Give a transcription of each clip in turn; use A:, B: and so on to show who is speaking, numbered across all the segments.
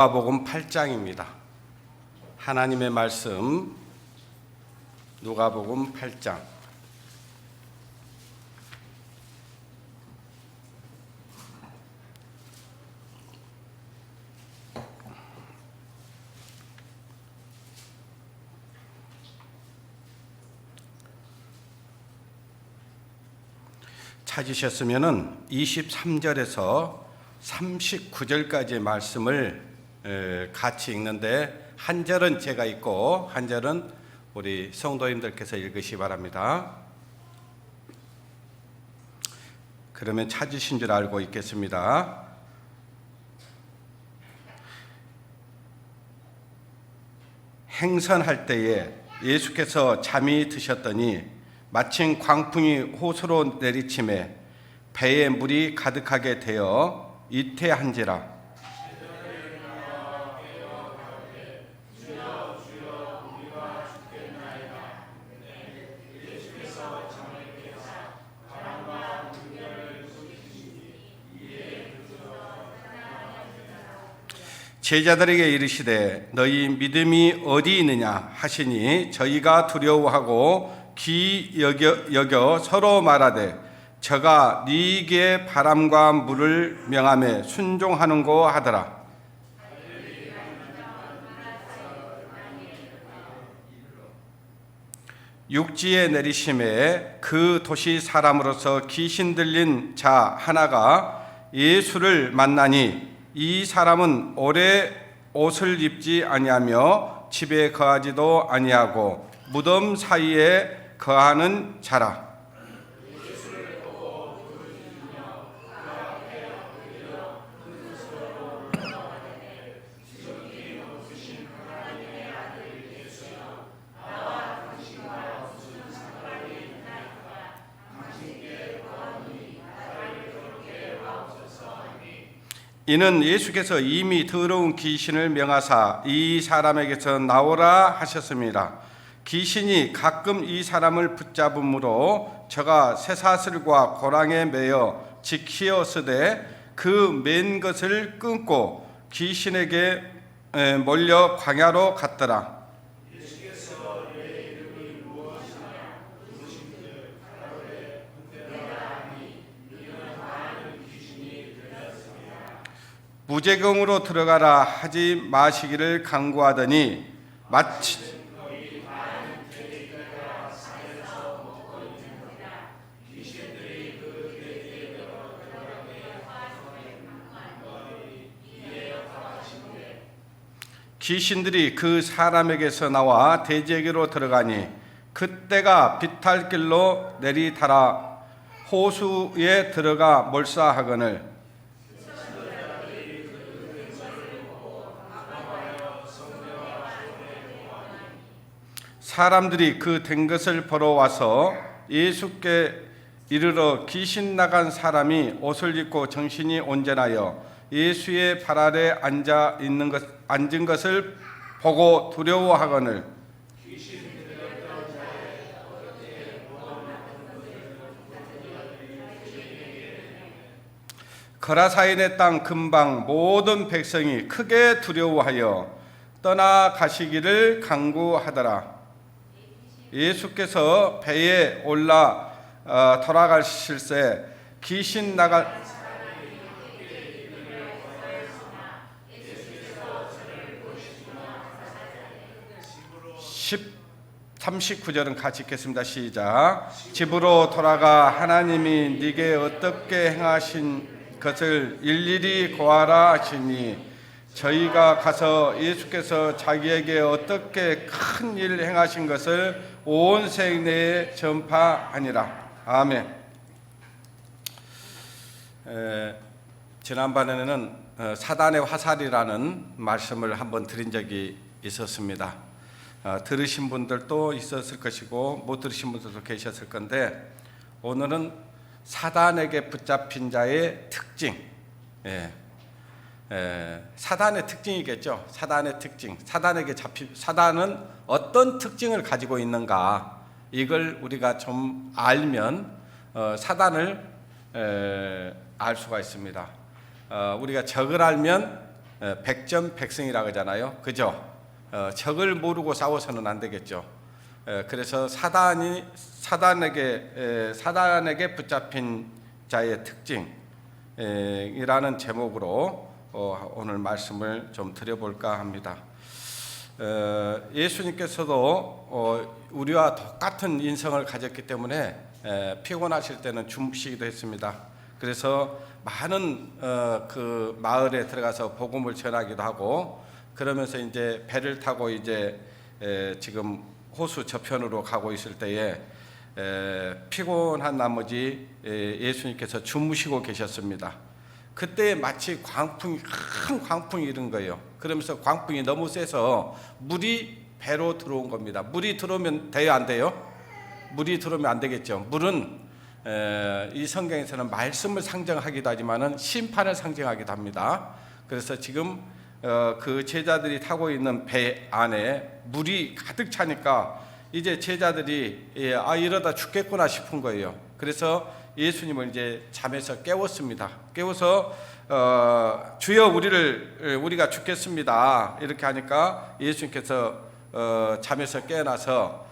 A: 누가복음 8장입니다. 하나님의 말씀 누가복음 8장. 찾으셨으면은 23절에서 39절까지의 말씀을 같이 읽는데 한 절은 제가 읽고 한 절은 우리 성도님들께서 읽으시 바랍니다. 그러면 찾으신 줄 알고 읽겠습니다. 행선할 때에 예수께서 잠이 드셨더니 마침 광풍이 호수로 내리침에 배에 물이 가득하게 되어 이태한지라. 제자들에게 이르시되 너희 믿음이 어디 있느냐 하시니 저희가 두려워하고 기 여겨 서로 말하되 저가 네게 바람과 물을 명하매 순종하는고 하더라. 육지에 내리심에 그 도시 사람으로서 귀신 들린 자 하나가 예수를 만나니 이 사람은 오래 옷을 입지 아니하며 집에 거하지도 아니하고 무덤 사이에 거하는 자라. 이는 예수께서 이미 더러운 귀신을 명하사 이 사람에게서 나오라 하셨습니다. 귀신이 가끔 이 사람을 붙잡음으로 저가 쇠사슬과 고랑에 매여 지키었으되 그 맨 것을 끊고 귀신에게 몰려 광야로 갔더라. 무제공으로 들어가라 하지 마시기를 간구하더니 마치 귀신들이 그 사람에게서 나와 대제에게로 들어가니 그때가 비탈길로 내리달아 호수에 들어가 몰사하거늘 사람들이 그 된 것을 보러 와서 예수께 이르러 귀신 나간 사람이 옷을 입고 정신이 온전하여 예수의 발 아래 앉은 것을 보고 두려워하거늘 거라사인의 땅 근방 모든 백성이 크게 두려워하여 떠나가시기를 간구하더라. 예수께서 배에 올라 돌아가실새 귀신 나간 39절은 같이 읽겠습니다. 시작. 집으로 돌아가 하나님이 네게 어떻게 행하신 것을 일일이 고하라 하시니 저희가 가서 예수께서 자기에게 어떻게 큰 일 행하신 것을 온 세계에 전파하니라. 아멘. 지난번에는 사단의 화살이라는 말씀을 한번 드린 적이 있었습니다. 들으신 분들도 있었을 것이고 못 들으신 분들도 계셨을 건데 오늘은 사단에게 붙잡힌 자의 특징, 사단의 특징이겠죠. 사단의 특징, 사단은 어떤 특징을 가지고 있는가, 이걸 우리가 좀 알면 사단을 알 수가 있습니다. 우리가 적을 알면 백전백승이라고 하잖아요. 그죠? 적을 모르고 싸워서는 안 되겠죠. 그래서 사단에게 붙잡힌 자의 특징이라는 제목으로 오늘 말씀을 좀 드려볼까 합니다. 예수님께서도 우리와 똑같은 인성을 가졌기 때문에 피곤하실 때는 주무시기도 했습니다. 그래서 많은 그 마을에 들어가서 복음을 전하기도 하고, 그러면서 이제 배를 타고 이제 지금 호수 저편으로 가고 있을 때에 피곤한 나머지 예수님께서 주무시고 계셨습니다. 그때 마치 큰 광풍이 이른 거예요. 그러면서 광풍이 너무 세서 물이 배로 들어온 겁니다. 물이 들어오면 돼요, 안 돼요? 물이 들어오면 안 되겠죠. 물은 이 성경에서는 말씀을 상징하기도 하지만은 심판을 상징하기도 합니다. 그래서 지금 그 제자들이 타고 있는 배 안에 물이 가득 차니까 이제 제자들이 이러다 죽겠구나 싶은 거예요. 그래서 예수님을 이제 잠에서 깨웠습니다. 깨워서 주여 우리가 죽겠습니다 이렇게 하니까 예수님께서 잠에서 깨어나서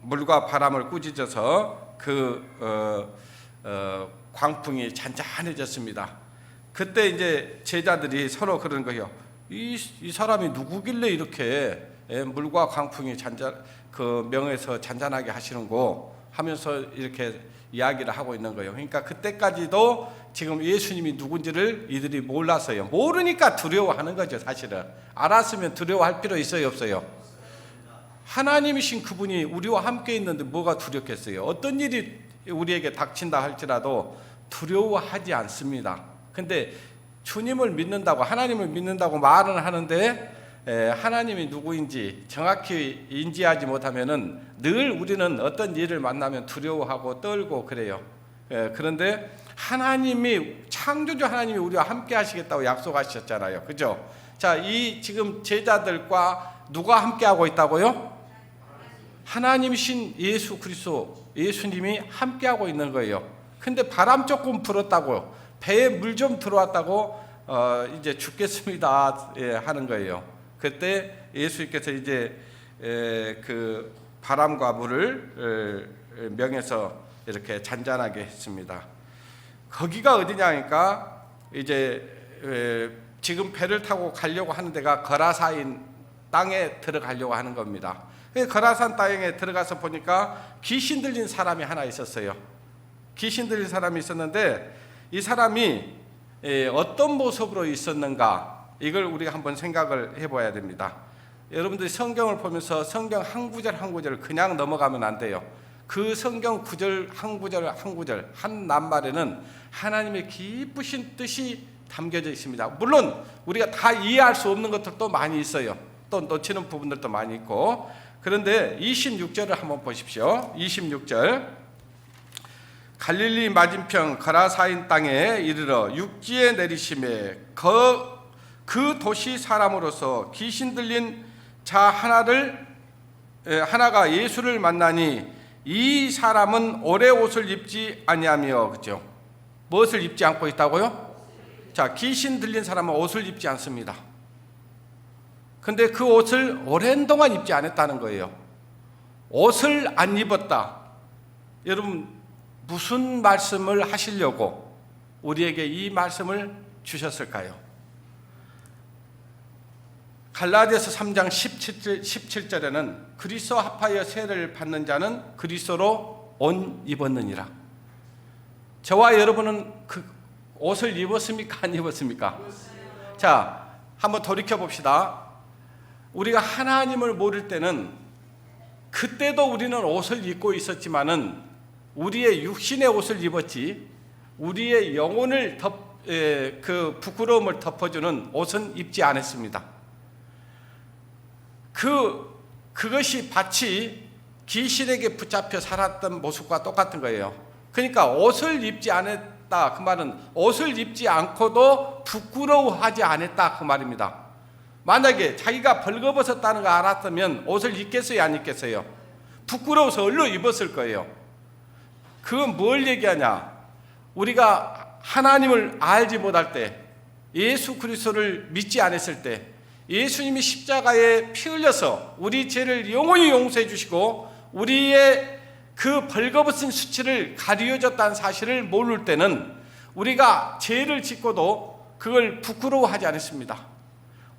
A: 물과 바람을 꾸짖어서 그 광풍이 잔잔해졌습니다. 그때 이제 제자들이 서로 그러는 거예요. 이 사람이 누구길래 이렇게 물과 광풍이 그 명에서 잔잔하게 하시는고 하면서 이렇게 이야기를 하고 있는 거예요. 그러니까 그때까지도 지금 예수님이 누군지를 이들이 몰랐어요. 모르니까 두려워하는 거죠. 사실은 알았으면 두려워할 필요 있어요, 없어요? 하나님이신 그분이 우리와 함께 있는데 뭐가 두렵겠어요? 어떤 일이 우리에게 닥친다 할지라도 두려워하지 않습니다. 근데 주님을 믿는다고, 하나님을 믿는다고 말은 하는데 하나님이 누구인지 정확히 인지하지 못하면은 늘 우리는 어떤 일을 만나면 두려워하고 떨고 그래요. 그런데 창조주 하나님이 우리와 함께 하시겠다고 약속하셨잖아요. 그죠? 자, 이 지금 제자들과 누가 함께 하고 있다고요? 하나님이신 예수 그리스도, 예수님이 함께 하고 있는 거예요. 근데 바람 조금 불었다고, 배에 물 좀 들어왔다고 이제 죽겠습니다 하는 거예요. 그때 예수님께서 이제 그 바람과 물을 명해서 이렇게 잔잔하게 했습니다. 거기가 어디냐니까 이제 지금 배를 타고 가려고 하는 데가 거라사인 땅에 들어가려고 하는 겁니다. 거라산 땅에 들어가서 보니까 귀신 들린 사람이 하나 있었어요. 귀신 들린 사람이 있었는데 이 사람이 어떤 모습으로 있었는가, 이걸 우리가 한번 생각을 해봐야 됩니다. 여러분들이 성경을 보면서 성경 한 구절 한 구절을 그냥 넘어가면 안 돼요. 그 성경 구절 한 구절 한 구절 한 낱말에는 하나님의 깊으신 뜻이 담겨져 있습니다. 물론 우리가 다 이해할 수 없는 것들도 많이 있어요. 또 놓치는 부분들도 많이 있고. 그런데 26절을 한번 보십시오. 26절. 갈릴리 맞은편 거라사인 땅에 이르러 육지에 내리심에 그 도시 사람으로서 귀신 들린 자 하나가 예수를 만나니 이 사람은 오래 옷을 입지 아니하며, 그죠? 무엇을 입지 않고 있다고요? 자, 귀신 들린 사람은 옷을 입지 않습니다. 근데 그 옷을 오랜 동안 입지 않았다는 거예요. 옷을 안 입었다. 여러분, 무슨 말씀을 하시려고 우리에게 이 말씀을 주셨을까요? 갈라디아서 3장 17절에는 그리스도 합하여 세례를 받는 자는 그리스도로 옷 입었느니라. 저와 여러분은 그 옷을 입었습니까? 안 입었습니까? 자, 한번 돌이켜 봅시다. 우리가 하나님을 모를 때는 그때도 우리는 옷을 입고 있었지만은 우리의 육신의 옷을 입었지 우리의 영혼을 그 부끄러움을 덮어주는 옷은 입지 않았습니다. 그것이 마치 귀신에게 붙잡혀 살았던 모습과 똑같은 거예요. 그러니까 옷을 입지 않았다 그 말은 옷을 입지 않고도 부끄러워하지 않았다 그 말입니다. 만약에 자기가 벌거벗었다는 거 알았다면 옷을 입겠어요, 안 입겠어요? 부끄러워서 얼른 입었을 거예요. 그건 뭘 얘기하냐? 우리가 하나님을 알지 못할 때, 예수 그리스도를 믿지 않았을 때 예수님이 십자가에 피 흘려서 우리 죄를 영원히 용서해 주시고 우리의 그 벌거벗은 수치를 가리워줬다는 사실을 모를 때는 우리가 죄를 짓고도 그걸 부끄러워하지 않습니다.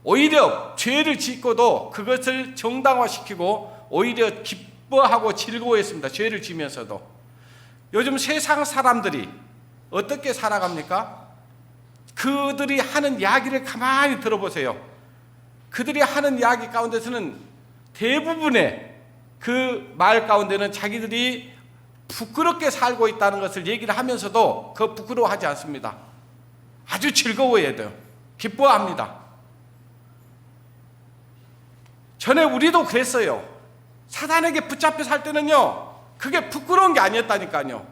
A: 오히려 죄를 짓고도 그것을 정당화시키고 오히려 기뻐하고 즐거워했습니다. 죄를 지면서도. 요즘 세상 사람들이 어떻게 살아갑니까? 그들이 하는 이야기를 가만히 들어보세요. 그들이 하는 이야기 가운데서는 대부분의 그 말 가운데는 자기들이 부끄럽게 살고 있다는 것을 얘기를 하면서도 그 부끄러워하지 않습니다. 아주 즐거워해야 돼요. 기뻐합니다. 전에 우리도 그랬어요. 사단에게 붙잡혀 살 때는요, 그게 부끄러운 게 아니었다니까요.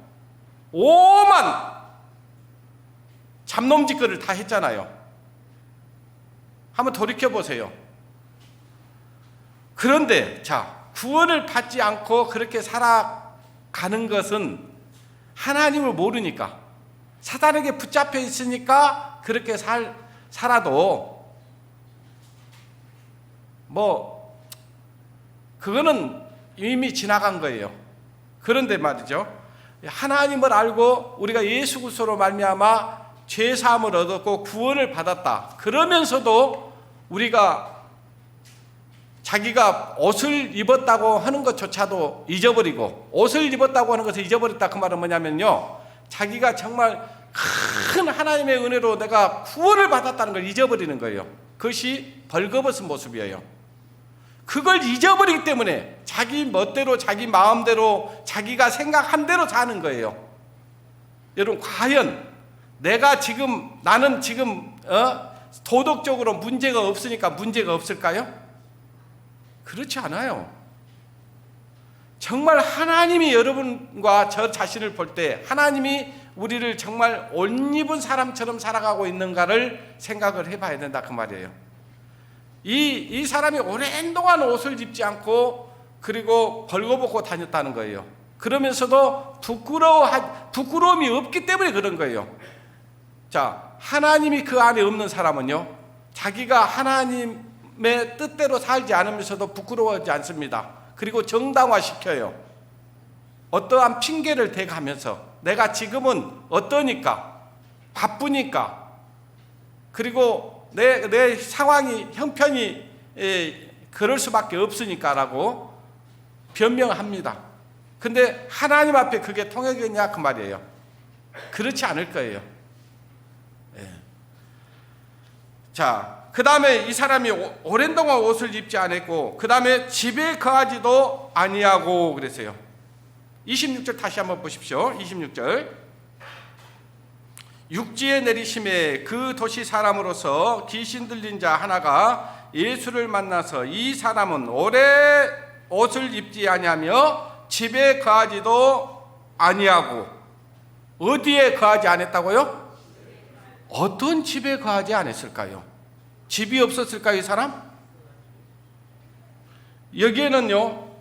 A: 오만 잡놈짓거리를 다 했잖아요. 한번 돌이켜보세요. 그런데 자, 구원을 받지 않고 그렇게 살아가는 것은 하나님을 모르니까, 사단에게 붙잡혀 있으니까 그렇게 살아도 그거는 이미 지나간 거예요. 그런데 말이죠, 하나님을 알고 우리가 예수 그리스도로 말미암아 죄 사함을 얻었고 구원을 받았다. 그러면서도 우리가 자기가 옷을 입었다고 하는 것조차도 잊어버리고, 옷을 입었다고 하는 것을 잊어버렸다 그 말은 뭐냐면요, 자기가 정말 큰 하나님의 은혜로 내가 구원을 받았다는 걸 잊어버리는 거예요. 그것이 벌거벗은 모습이에요. 그걸 잊어버리기 때문에 자기 멋대로 자기 마음대로 자기가 생각한 대로 사는 거예요. 여러분, 과연 나는 지금 도덕적으로 문제가 없으니까 문제가 없을까요? 그렇지 않아요. 정말 하나님이 여러분과 저 자신을 볼 때 하나님이 우리를 정말 옷 입은 사람처럼 살아가고 있는가를 생각을 해봐야 된다 그 말이에요. 이 사람이 오랜 동안 옷을 입지 않고 그리고 벌거벗고 다녔다는 거예요. 그러면서도 부끄러움이 없기 때문에 그런 거예요. 자, 하나님이 그 안에 없는 사람은요, 자기가 하나님의 뜻대로 살지 않으면서도 부끄러워하지 않습니다. 그리고 정당화시켜요. 어떠한 핑계를 대가면서 내가 지금은 어떠니까, 바쁘니까, 그리고 내 상황이 형편이 그럴 수밖에 없으니까 라고 변명합니다. 근데 하나님 앞에 그게 통하겠냐 그 말이에요. 그렇지 않을 거예요. 자, 그 다음에 이 사람이 오랜 동안 옷을 입지 않았고 그 다음에 집에 거하지도 아니하고 그랬어요. 26절 다시 한번 보십시오. 26절. 육지에 내리심에 그 도시 사람으로서 귀신 들린 자 하나가 예수를 만나서 이 사람은 오래 옷을 입지 아니하며 집에 거하지도 아니하고. 어디에 거하지 않았다고요? 어떤 집에 거하지 않았을까요? 집이 없었을까요, 이 사람? 여기에는요,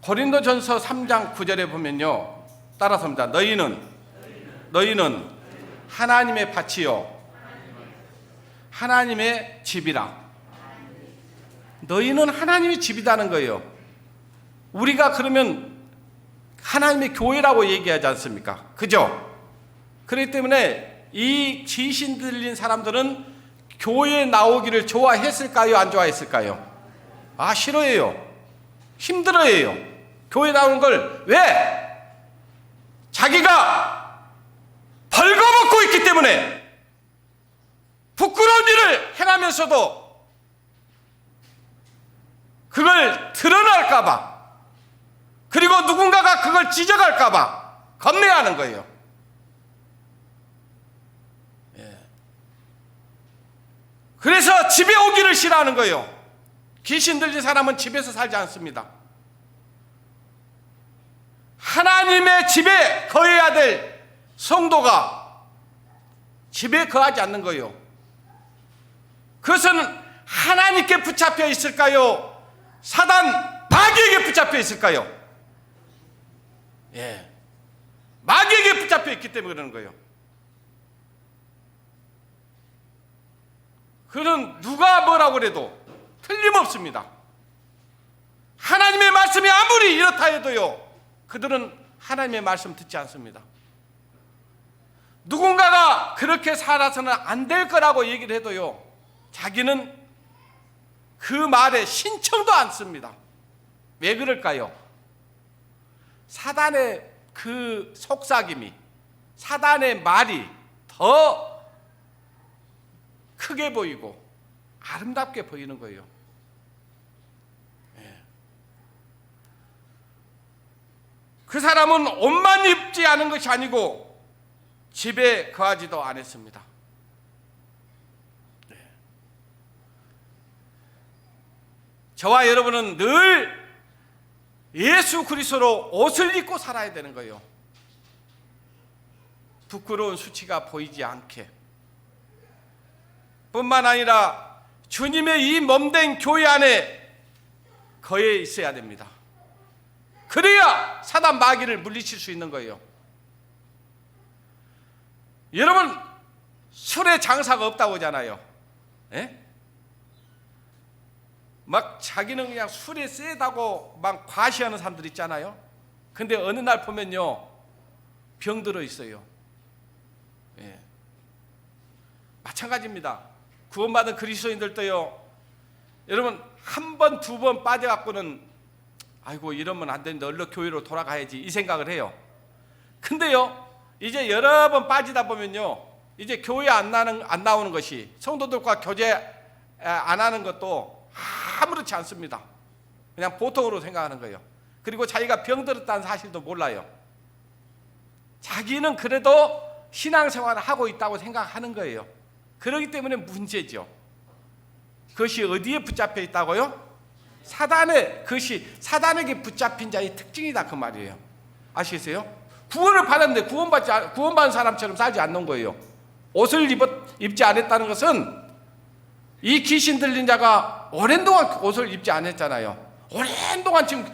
A: 고린도전서 3장 9절에 보면요, 따라서 합니다. 너희는 하나님의 밭이요 하나님의 집이라. 너희는 하나님의 집이라는 거예요. 우리가 그러면 하나님의 교회라고 얘기하지 않습니까? 그죠? 그렇기 때문에 이 귀신 들린 사람들은 교회에 나오기를 좋아했을까요? 안 좋아했을까요? 아, 싫어해요. 힘들어해요. 교회 나오는 걸. 왜? 자기가 벌거벗고 있기 때문에, 부끄러운 일을 행하면서도 그걸 드러날까봐, 그리고 누군가가 그걸 지적할까봐 겁내하는 거예요. 그래서 집에 오기를 싫어하는 거예요. 귀신 들린 사람은 집에서 살지 않습니다. 하나님의 집에 거해야 될 성도가 집에 거하지 않는 거예요. 그것은 하나님께 붙잡혀 있을까요? 사단 마귀에게 붙잡혀 있을까요? 마귀에게 붙잡혀 있기 때문에 그러는 거예요. 그는 누가 뭐라고 그래도 틀림없습니다. 하나님의 말씀이 아무리 이렇다 해도요, 그들은 하나님의 말씀 듣지 않습니다. 누군가가 그렇게 살아서는 안 될 거라고 얘기를 해도요, 자기는 그 말에 신청도 않습니다. 왜 그럴까요? 사단의 그 속삭임이, 사단의 말이 더 크게 보이고 아름답게 보이는 거예요. 그 사람은 옷만 입지 않은 것이 아니고 집에 거하지도 않았습니다. 저와 여러분은 늘 예수 그리스도로 옷을 입고 살아야 되는 거예요. 부끄러운 수치가 보이지 않게. 뿐만 아니라 주님의 이 몸된 교회 안에 거해 있어야 됩니다. 그래야 사단 마귀를 물리칠 수 있는 거예요. 여러분, 술에 장사가 없다고 하잖아요. 예? 막 자기는 그냥 술에 세다고 막 과시하는 사람들 있잖아요. 근데 어느 날 보면요, 병 들어 있어요. 예. 마찬가지입니다. 구원받은 그리스도인들도요, 여러분 한 번, 두 번 빠져갖고는 아이고 이러면 안 되는데 얼른 교회로 돌아가야지 이 생각을 해요. 근데요, 이제 여러 번 빠지다 보면요, 이제 교회 안 나오는 것이, 성도들과 교제 안 하는 것도 아무렇지 않습니다. 그냥 보통으로 생각하는 거예요. 그리고 자기가 병들었다는 사실도 몰라요. 자기는 그래도 신앙생활을 하고 있다고 생각하는 거예요. 그렇기 때문에 문제죠. 그것이 어디에 붙잡혀 있다고요? 그것이 사단에게 붙잡힌 자의 특징이다, 그 말이에요. 아시겠어요? 구원을 받았는데 구원받은 사람처럼 살지 않는 거예요. 옷을 입지 않았다는 것은 이 귀신 들린 자가 오랜 동안 옷을 입지 않았잖아요. 오랜 동안 지금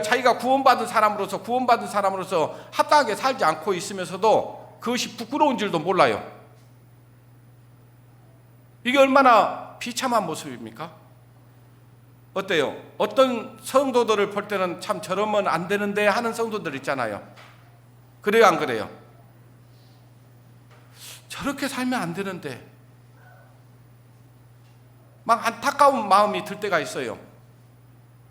A: 자기가 구원받은 사람으로서 합당하게 살지 않고 있으면서도 그것이 부끄러운 줄도 몰라요. 이게 얼마나 비참한 모습입니까? 어때요? 어떤 성도들을 볼 때는 참 저러면 안 되는데 하는 성도들 있잖아요. 그래요, 안 그래요? 저렇게 살면 안 되는데 막 안타까운 마음이 들 때가 있어요.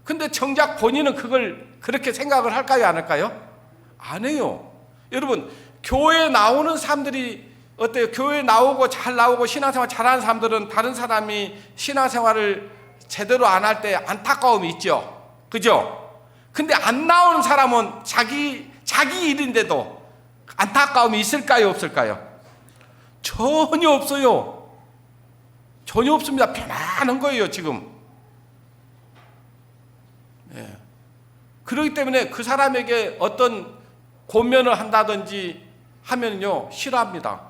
A: 근데 정작 본인은 그걸 그렇게 생각을 할까요, 안 할까요? 안 해요. 여러분, 교회에 나오는 사람들이 어때요? 교회에 나오고 잘 나오고 신앙생활 잘하는 사람들은 다른 사람이 신앙생활을 제대로 안 할 때 안타까움이 있죠. 그죠? 근데 안 나오는 사람은 자기 일인데도 안타까움이 있을까요, 없을까요? 전혀 없어요. 전혀 없습니다. 편안한 거예요, 지금. 예. 그렇기 때문에 그 사람에게 어떤 권면을 한다든지 하면요, 싫어합니다.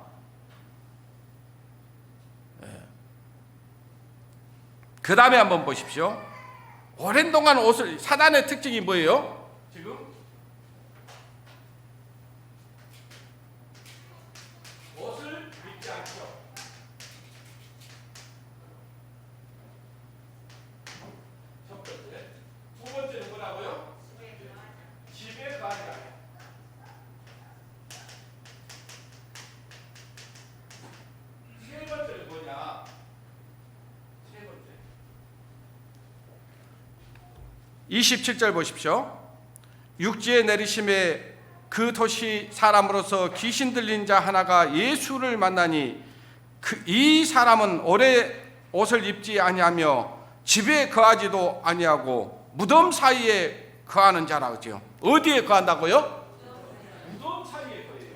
A: 예. 그 다음에 한번 보십시오. 오랜 동안 사단의 특징이 뭐예요? 지금 옷을 입지 않죠. 첫 번째. 두 번째는 뭐라고요? 집에 가지 않아요. 세 번째는 뭐냐? 세 번째. 27절 보십시오. 육지에 내리심에 그 도시 사람으로서 귀신 들린 자 하나가 예수를 만나니 이 사람은 오래 옷을 입지 아니하며 집에 거하지도 아니하고 무덤 사이에 거하는 자라고요. 어디에 거한다고요? 무덤 사이에 거해요.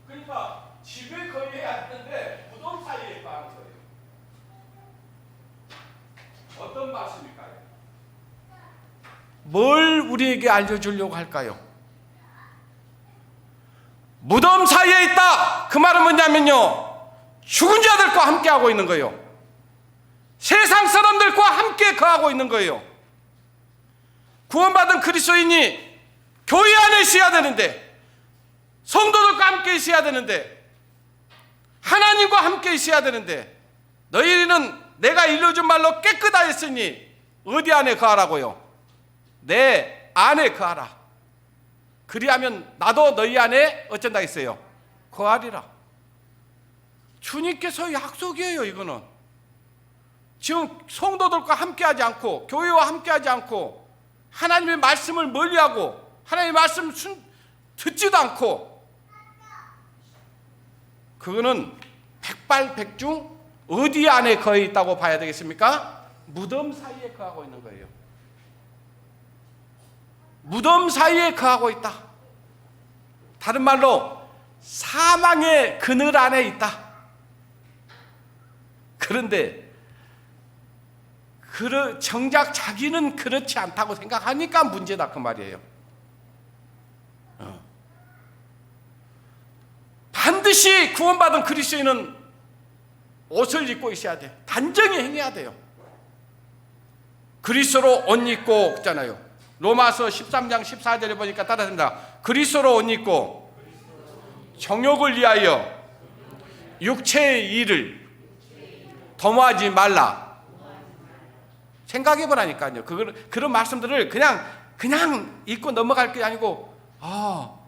A: 그러니까 집에 거해야 하는데 무덤 사이에 거하는 거예요. 어떤 말씀일까요? 뭘 우리에게 알려주려고 할까요? 무덤 사이에 있다. 그 말은 뭐냐면요, 죽은 자들과 함께하고 있는 거예요. 세상 사람들과 함께 거하고 있는 거예요. 구원받은 그리스도인이 교회 안에 있어야 되는데, 성도들과 함께 있어야 되는데, 하나님과 함께 있어야 되는데, 너희는 내가 일러준 말로 깨끗하였으니 어디 안에 거하라고요? 내 안에 거하라. 그리하면 나도 너희 안에 어쩐다 했어요? 거하리라. 주님께서 약속이에요. 이거는 지금 성도들과 함께하지 않고, 교회와 함께하지 않고, 하나님의 말씀을 멀리하고, 하나님의 말씀 듣지도 않고, 그거는 백발백중 어디 안에 거해 있다고 봐야 되겠습니까? 무덤 사이에 거하고 있는 거예요. 무덤 사이에 거하고 있다. 다른 말로 사망의 그늘 안에 있다. 그런데 정작 자기는 그렇지 않다고 생각하니까 문제다, 그 말이에요. 반드시 구원받은 그리스도인은 옷을 입고 있어야 돼. 단정히 행해야 돼요. 그리스도로 옷 입고 있잖아요. 로마서 13장 14절에 보니까 따라합니다. 그리스도로 옷 입고 정욕을 위하여 육체의 일을 도모하지 말라. 생각해 보라니까요. 그런 말씀들을 그냥 잊고 넘어갈 게 아니고,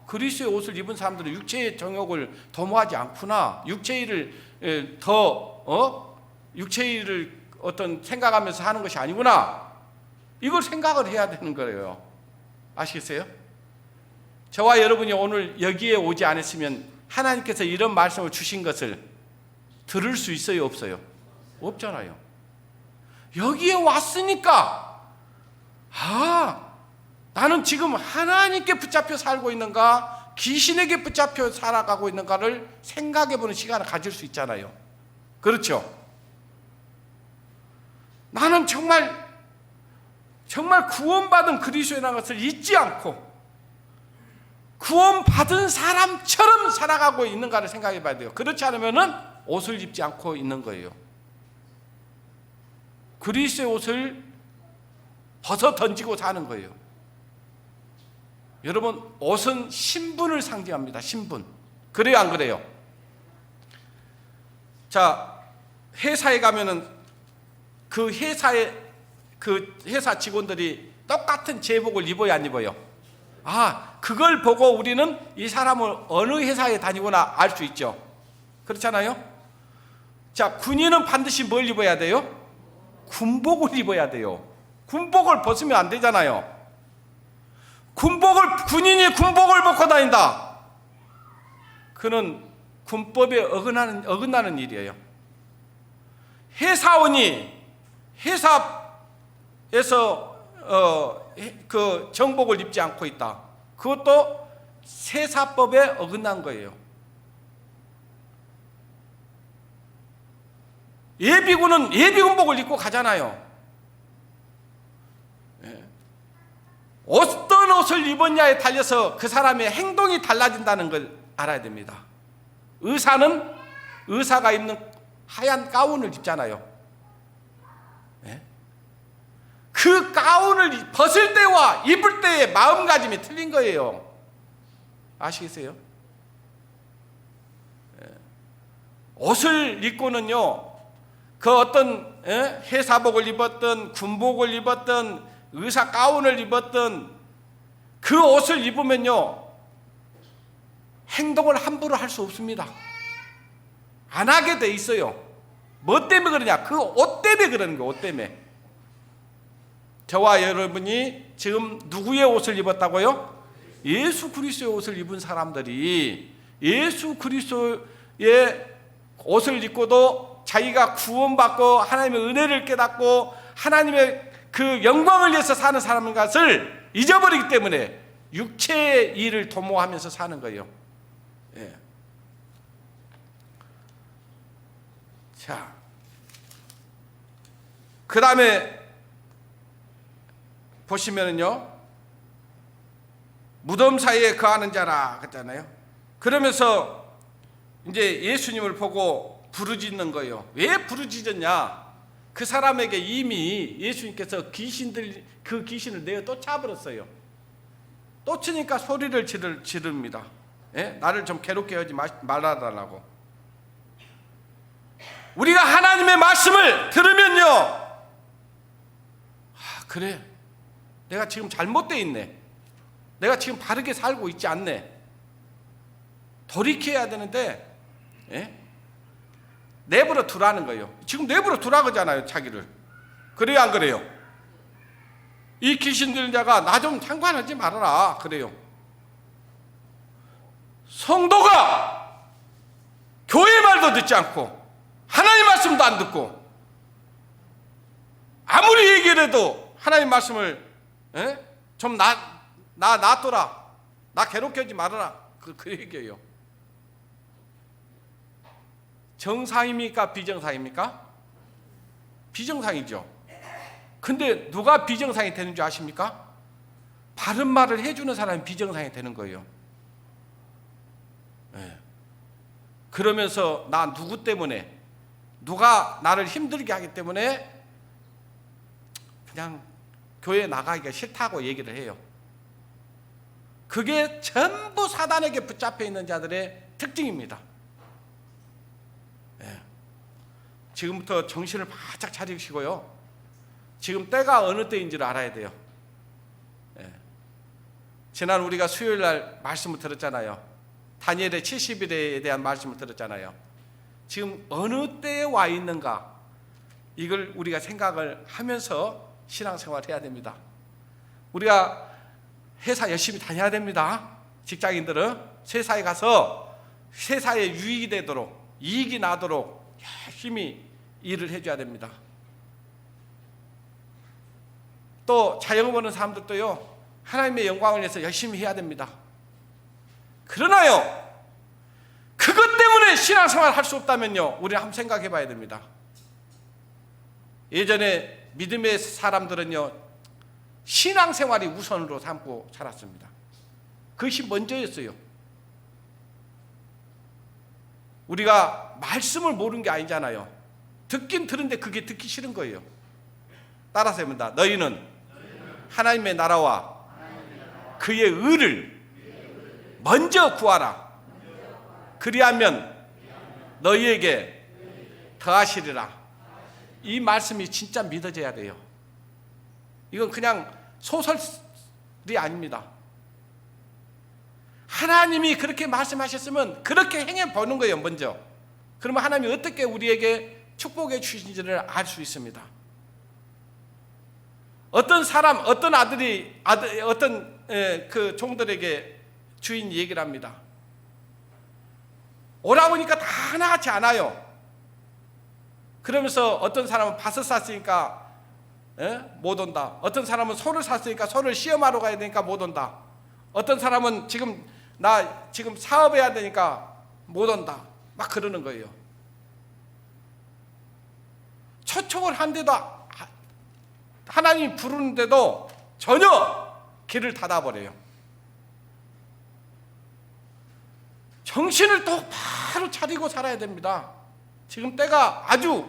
A: 그리스도의 옷을 입은 사람들은 육체의 정욕을 도모하지 않구나. 육체의 일을 육체의 일을 어떤 생각하면서 하는 것이 아니구나. 이걸 생각을 해야 되는 거예요. 아시겠어요? 저와 여러분이 오늘 여기에 오지 않았으면 하나님께서 이런 말씀을 주신 것을 들을 수 있어요, 없어요? 없잖아요. 여기에 왔으니까, 나는 지금 하나님께 붙잡혀 살고 있는가, 귀신에게 붙잡혀 살아가고 있는가를 생각해 보는 시간을 가질 수 있잖아요. 그렇죠? 나는 정말 구원받은 그리스도인이라는 것을 잊지 않고 구원받은 사람처럼 살아가고 있는가를 생각해 봐야 돼요. 그렇지 않으면 옷을 입지 않고 있는 거예요. 그리스도의 옷을 벗어 던지고 사는 거예요. 여러분, 옷은 신분을 상징합니다. 신분. 그래요, 안 그래요? 자, 회사에 가면은 그 회사 직원들이 똑같은 제복을 입어야 안 입어요? 그걸 보고 우리는 이 사람을 어느 회사에 다니거나 알 수 있죠. 그렇잖아요? 자, 군인은 반드시 뭘 입어야 돼요? 군복을 입어야 돼요. 군복을 벗으면 안 되잖아요. 군인이 군복을 벗고 다닌다. 그는 군법에 어긋나는 일이에요. 회사원이 회사에서 그 정복을 입지 않고 있다. 그것도 세사법에 어긋난 거예요. 예비군은 예비군복을 입고 가잖아요. 어떤 옷을 입었냐에 달려서 그 사람의 행동이 달라진다는 걸 알아야 됩니다. 의사는 의사가 입는 하얀 가운을 입잖아요. 그 가운을 벗을 때와 입을 때의 마음가짐이 틀린 거예요. 아시겠어요? 옷을 입고는요, 그 어떤 회사복을 입었든 군복을 입었든 의사 가운을 입었든 그 옷을 입으면요, 행동을 함부로 할 수 없습니다. 안 하게 돼 있어요. 뭐 때문에 그러냐? 그 옷 때문에 그러는 거예요. 옷 때문에. 저와 여러분이 지금 누구의 옷을 입었다고요? 예수 그리스도의 옷을 입은 사람들이 예수 그리스도의 옷을 입고도 자기가 구원받고 하나님의 은혜를 깨닫고 하나님의 그 영광을 위해서 사는 사람인 것을 잊어버리기 때문에 육체의 일을 도모하면서 사는 거예요. 자, 그 다음에 보시면은요, 무덤 사이에 거하는 자라 그랬잖아요. 그러면서 이제 예수님을 보고 부르짖는 거예요. 왜 부르짖었냐? 그 사람에게 이미 예수님께서 그 귀신을 내어 쫓아버렸어요. 쫓으니까 소리를 지릅니다. 예? 나를 좀 괴롭게 하지 말아달라고. 우리가 하나님의 말씀을 들으면요, 그래, 내가 지금 잘못되어 있네, 내가 지금 바르게 살고 있지 않네, 돌이켜야 되는데, 예? 내버려 두라는 거예요. 지금 내버려 두라 그러잖아요, 자기를. 그래요, 안 그래요? 이 귀신 들린 자가 나 좀 상관하지 말아라 그래요. 성도가 교회 말도 듣지 않고 하나님 말씀도 안 듣고 아무리 얘기를 해도 하나님 말씀을 좀 놔둬라, 나 괴롭게 하지 말아라, 그 얘기예요. 정상입니까? 비정상입니까? 비정상이죠. 근데 누가 비정상이 되는 줄 아십니까? 바른 말을 해주는 사람이 비정상이 되는 거예요. 네. 그러면서 나 누구 때문에, 누가 나를 힘들게 하기 때문에 그냥 교회 나가기가 싫다고 얘기를 해요. 그게 전부 사단에게 붙잡혀 있는 자들의 특징입니다. 네. 지금부터 정신을 바짝 차리시고요, 지금 때가 어느 때인지를 알아야 돼요. 네. 지난 우리가 수요일 날 말씀을 들었잖아요. 다니엘의 70일에 대한 말씀을 들었잖아요. 지금 어느 때에 와 있는가, 이걸 우리가 생각을 하면서 신앙생활을 해야 됩니다. 우리가 회사 열심히 다녀야 됩니다. 직장인들은 회사에 가서 회사에 유익이 되도록, 이익이 나도록 열심히 일을 해줘야 됩니다. 또 자영업 하는 사람들도요, 하나님의 영광을 위해서 열심히 해야 됩니다. 그러나요, 그것 때문에 신앙생활을 할 수 없다면요, 우리는 한번 생각해 봐야 됩니다. 예전에 믿음의 사람들은요, 신앙생활이 우선으로 삼고 살았습니다. 그것이 먼저였어요. 우리가 말씀을 모르는 게 아니잖아요. 듣긴 들은데 그게 듣기 싫은 거예요. 따라서 합니다. 너희는 하나님의 나라와 그의 의를 먼저 구하라. 그리하면 너희에게 더하시리라. 이 말씀이 진짜 믿어져야 돼요. 이건 그냥 소설이 아닙니다. 하나님이 그렇게 말씀하셨으면 그렇게 행해 보는 거예요, 먼저. 그러면 하나님이 어떻게 우리에게 축복해 주신지를 알 수 있습니다. 어떤 사람, 어떤 어떤 그 종들에게 주인이 얘기를 합니다. 오라고 하니까 다 하나같이 안 와요. 그러면서 어떤 사람은 밭을 샀으니까 못 온다. 어떤 사람은 소를 샀으니까 소를 시험하러 가야 되니까 못 온다. 어떤 사람은 나 지금 사업해야 되니까 못 온다. 막 그러는 거예요. 초청을 한데도, 하나님이 부르는데도 전혀 길을 닫아버려요. 정신을 똑바로 차리고 살아야 됩니다. 지금 때가 아주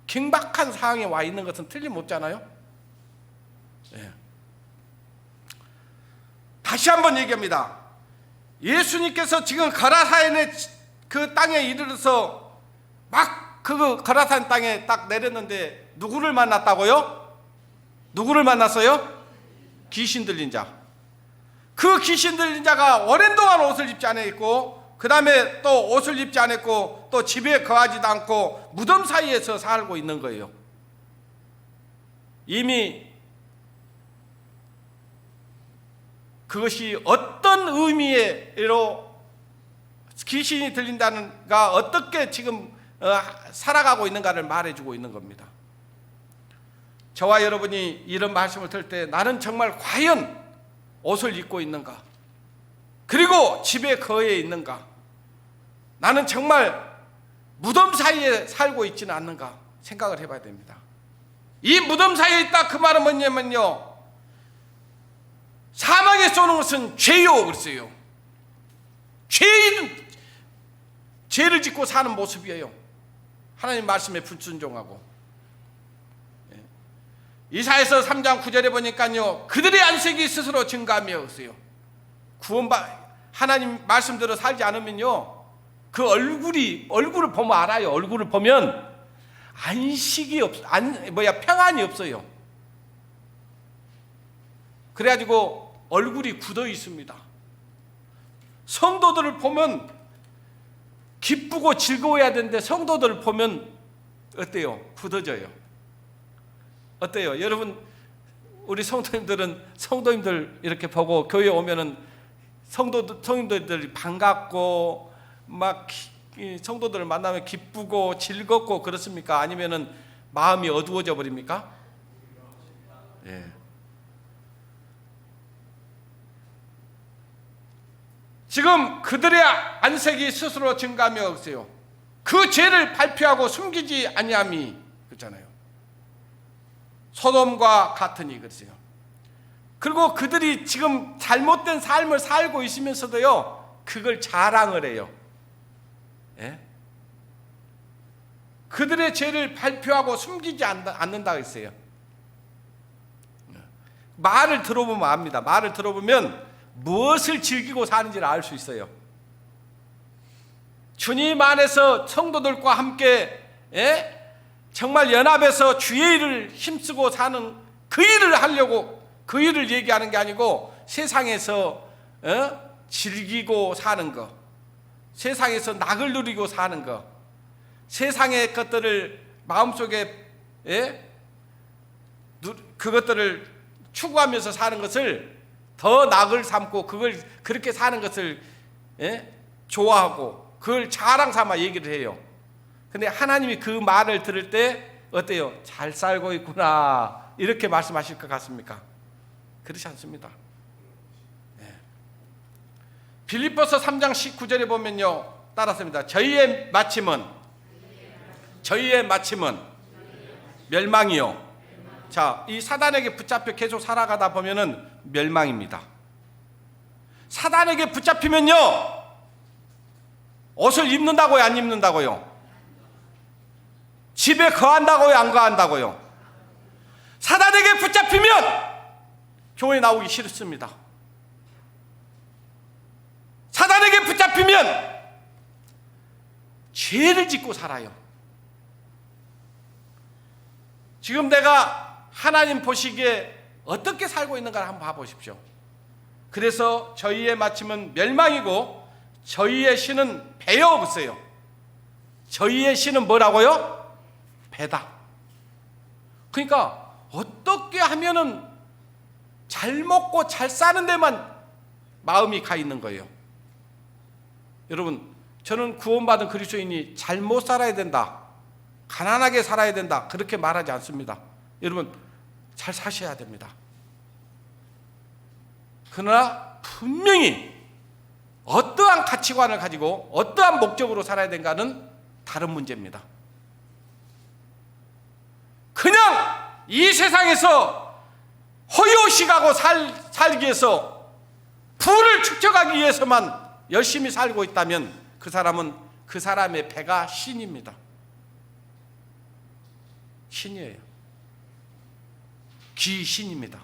A: 긴박한 상황에 와 있는 것은 틀림없잖아요. 네. 다시 한번 얘기합니다. 예수님께서 지금 거라사인의 그 땅에 이르러서 막 그 거라산 땅에 딱 내렸는데 누구를 만났다고요? 누구를 만났어요? 귀신 들린 자. 그 귀신 들린 자가 오랜 동안 옷을 입지 않았고, 그 다음에 또 옷을 입지 않았고, 또 집에 거하지도 않고 무덤 사이에서 살고 있는 거예요. 이미 그것이 어떤 의미로 귀신이 들린다는가, 어떻게 지금 살아가고 있는가를 말해주고 있는 겁니다. 저와 여러분이 이런 말씀을 들을 때 나는 정말 과연 옷을 입고 있는가, 그리고 집에 거해 있는가, 나는 정말 무덤 사이에 살고 있지는 않는가 생각을 해봐야 됩니다. 이 무덤 사이에 있다, 그 말은 뭐냐면요, 사망에 쏘는 것은 죄요 그랬어요. 죄를 짓고 사는 모습이에요. 하나님 말씀에 불순종하고. 이사야서 3장 9절에 보니까요, 그들의 안색이 스스로 증가하며 없어요. 하나님 말씀대로 살지 않으면요, 그 얼굴을 보면 알아요. 얼굴을 보면 안식이 평안이 없어요. 그래가지고 얼굴이 굳어 있습니다. 성도들을 보면 기쁘고 즐거워야 되는데 성도들을 보면 어때요? 굳어져요. 어때요? 여러분, 우리 성도님들 이렇게 보고 교회 오면은 성도님들이 반갑고 막 성도들을 만나면 기쁘고 즐겁고 그렇습니까? 아니면은 마음이 어두워져 버립니까? 예. 지금 그들의 안색이 스스로 증가하며 없어요. 그 죄를 발표하고 숨기지 아니함이 그렇잖아요. 소돔과 같으니 그랬어요. 그리고 그들이 지금 잘못된 삶을 살고 있으면서도요, 그걸 자랑을 해요. 예? 그들의 죄를 발표하고 숨기지 않는다 했어요. 말을 들어보면 압니다. 말을 들어보면 무엇을 즐기고 사는지를 알 수 있어요. 주님 안에서 성도들과 함께 정말 연합해서 주의 일을 힘쓰고 사는 그 일을 하려고 그 일을 얘기하는 게 아니고 세상에서 즐기고 사는 거, 세상에서 낙을 누리고 사는 거, 세상의 것들을 마음속에 그것들을 추구하면서 사는 것을 더 낙을 삼고 그걸 그렇게 사는 것을 좋아하고 그걸 자랑 삼아 얘기를 해요. 근데 하나님이 그 말을 들을 때 어때요? 잘 살고 있구나 이렇게 말씀하실 것 같습니까? 그렇지 않습니다. 빌립보서 3장 19절에 보면요, 따랐습니다. 저희의 마침은 멸망이요. 자, 이 사단에게 붙잡혀 계속 살아가다 보면은 멸망입니다. 사단에게 붙잡히면요, 옷을 입는다고요, 안 입는다고요? 집에 거한다고요, 안 거한다고요? 사단에게 붙잡히면 교회 나오기 싫습니다. 사단에게 붙잡히면 죄를 짓고 살아요. 지금 내가 하나님 보시기에 어떻게 살고 있는가 한번 봐보십시오. 그래서 저희의 마침은 멸망이고 저희의 신은 배에 없어요. 저희의 신은 뭐라고요? 배다. 그러니까 어떻게 하면은 잘 먹고 잘 사는 데만 마음이 가 있는 거예요. 여러분, 저는 구원받은 그리스도인이 잘 못 살아야 된다, 가난하게 살아야 된다 그렇게 말하지 않습니다. 여러분, 잘 사셔야 됩니다. 그러나 분명히 어떠한 가치관을 가지고 어떠한 목적으로 살아야 되는가는 다른 문제입니다. 그냥 이 세상에서 허요식하고 살기 위해서 부를 축적하기 위해서만 열심히 살고 있다면 그 사람은 그 사람의 배가 신입니다. 신이에요. 귀신입니다.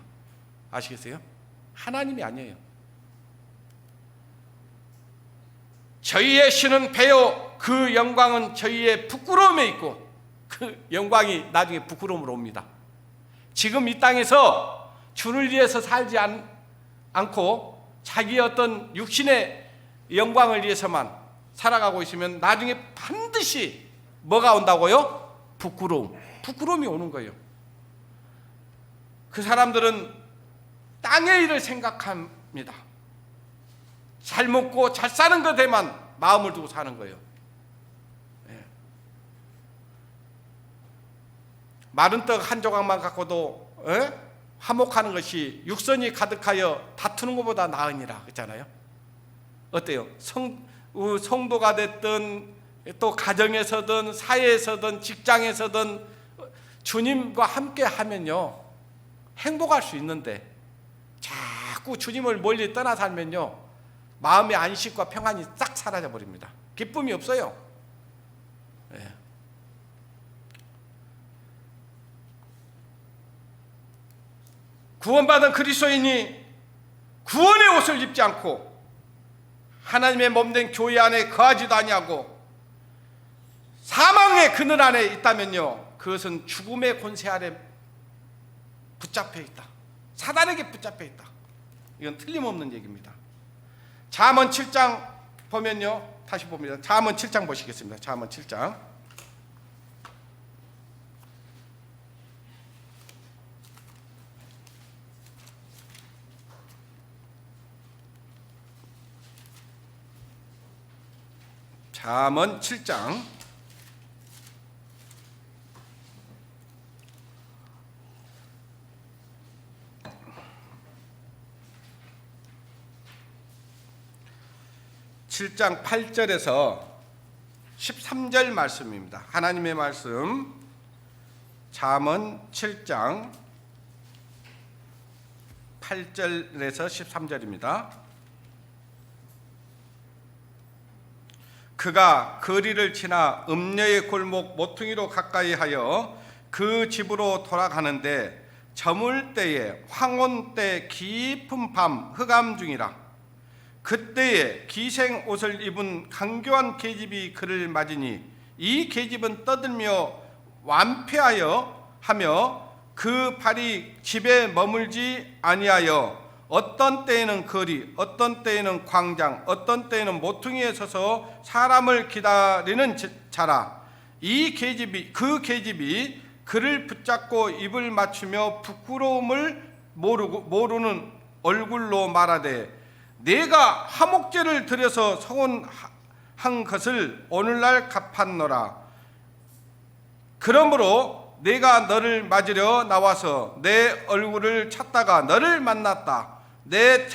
A: 아시겠어요? 하나님이 아니에요. 저희의 신은 배요, 그 영광은 저희의 부끄러움에 있고 그 영광이 나중에 부끄러움으로 옵니다. 지금 이 땅에서 주를 위해서 살지 않고 자기의 어떤 육신의 영광을 위해서만 살아가고 있으면 나중에 반드시 뭐가 온다고요? 부끄러움이 오는 거예요. 그 사람들은 땅의 일을 생각합니다. 잘 먹고 잘 사는 것에만 마음을 두고 사는 거예요. 마른 떡 한 조각만 갖고도 화목하는 것이 육선이 가득하여 다투는 것보다 나으니라 그랬잖아요. 어때요? 성도가 됐든 또 가정에서든 사회에서든 직장에서든 주님과 함께 하면요 행복할 수 있는데 자꾸 주님을 멀리 떠나 살면요 마음의 안식과 평안이 싹 사라져 버립니다. 기쁨이 없어요. 구원받은 그리스도인이 구원의 옷을 입지 않고 하나님의 몸된 교회 안에 거하지도 아니하고 사망의 그늘 안에 있다면요, 그것은 죽음의 권세 아래 붙잡혀 있다. 사단에게 붙잡혀 있다. 이건 틀림없는 얘기입니다. 잠언 7장 보면요, 다시 봅니다. 잠언 7장 보시겠습니다. 잠언 7장. 잠언 7장 7장 8절에서 13절 말씀입니다. 하나님의 말씀, 잠언 7장 8절에서 13절입니다. 그가 거리를 지나 음녀의 골목 모퉁이로 가까이 하여 그 집으로 돌아가는데 저물 때에 황혼 때 깊은 밤 흑암 중이라. 그때에 기생 옷을 입은 강교한 계집이 그를 맞으니 이 계집은 떠들며 완패하여 하며 그 발이 집에 머물지 아니하여 어떤 때에는 거리, 어떤 때에는 광장, 어떤 때에는 모퉁이에 서서 사람을 기다리는 자라. 이 계집이, 그 계집이 그를 붙잡고 입을 맞추며 부끄러움을 모르는 얼굴로 말하되 내가 하목제를 드려서 서원한 것을 오늘날 갚았노라. 그러므로 내가 너를 맞으려 나와서 내 얼굴을 찾다가 너를 만났다. 내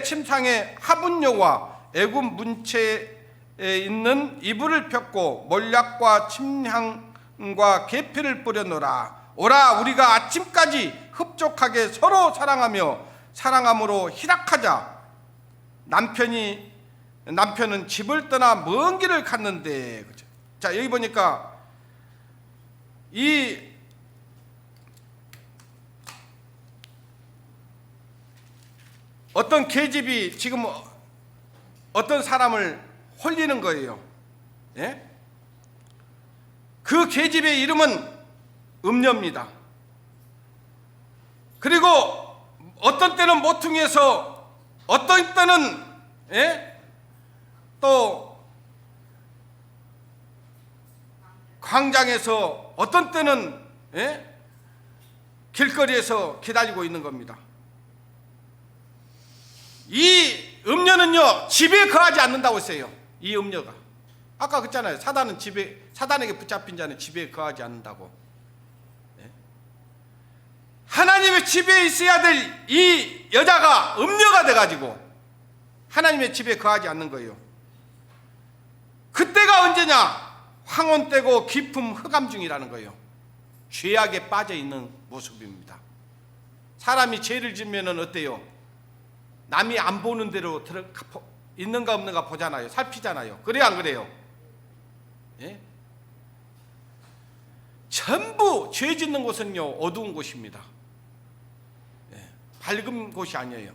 A: 침상에 화분요와 애굽 문체에 있는 이불을 폈고 몰약과 침향과 계피를 뿌렸노라. 오라, 우리가 아침까지 흡족하게 서로 사랑함으로 희락하자. 남편은 집을 떠나 먼 길을 갔는데. 자, 여기 보니까 이 어떤 계집이 지금 어떤 사람을 홀리는 거예요. 예? 그 계집의 이름은 음녀입니다. 그리고 어떤 때는 모퉁이에서, 어떤 때는 또 광장에서, 어떤 때는 길거리에서 기다리고 있는 겁니다. 이 음녀는요, 집에 거하지 않는다고 했어요. 이 음녀가 아까 그랬잖아요. 사단에게 붙잡힌 자는 집에 거하지 않는다고. 하나님의 집에 있어야 될 이 여자가 음녀가 돼가지고 하나님의 집에 거하지 않는 거예요. 그때가 언제냐? 황혼 때고 깊은 흑암 중이라는 거예요. 죄악에 빠져 있는 모습입니다. 사람이 죄를 지으면 어때요? 남이 안 보는 대로 있는가 없는가 보잖아요. 살피잖아요. 그래요, 안 그래요? 예? 전부 죄 짓는 곳은요, 어두운 곳입니다. 예, 밝은 곳이 아니에요.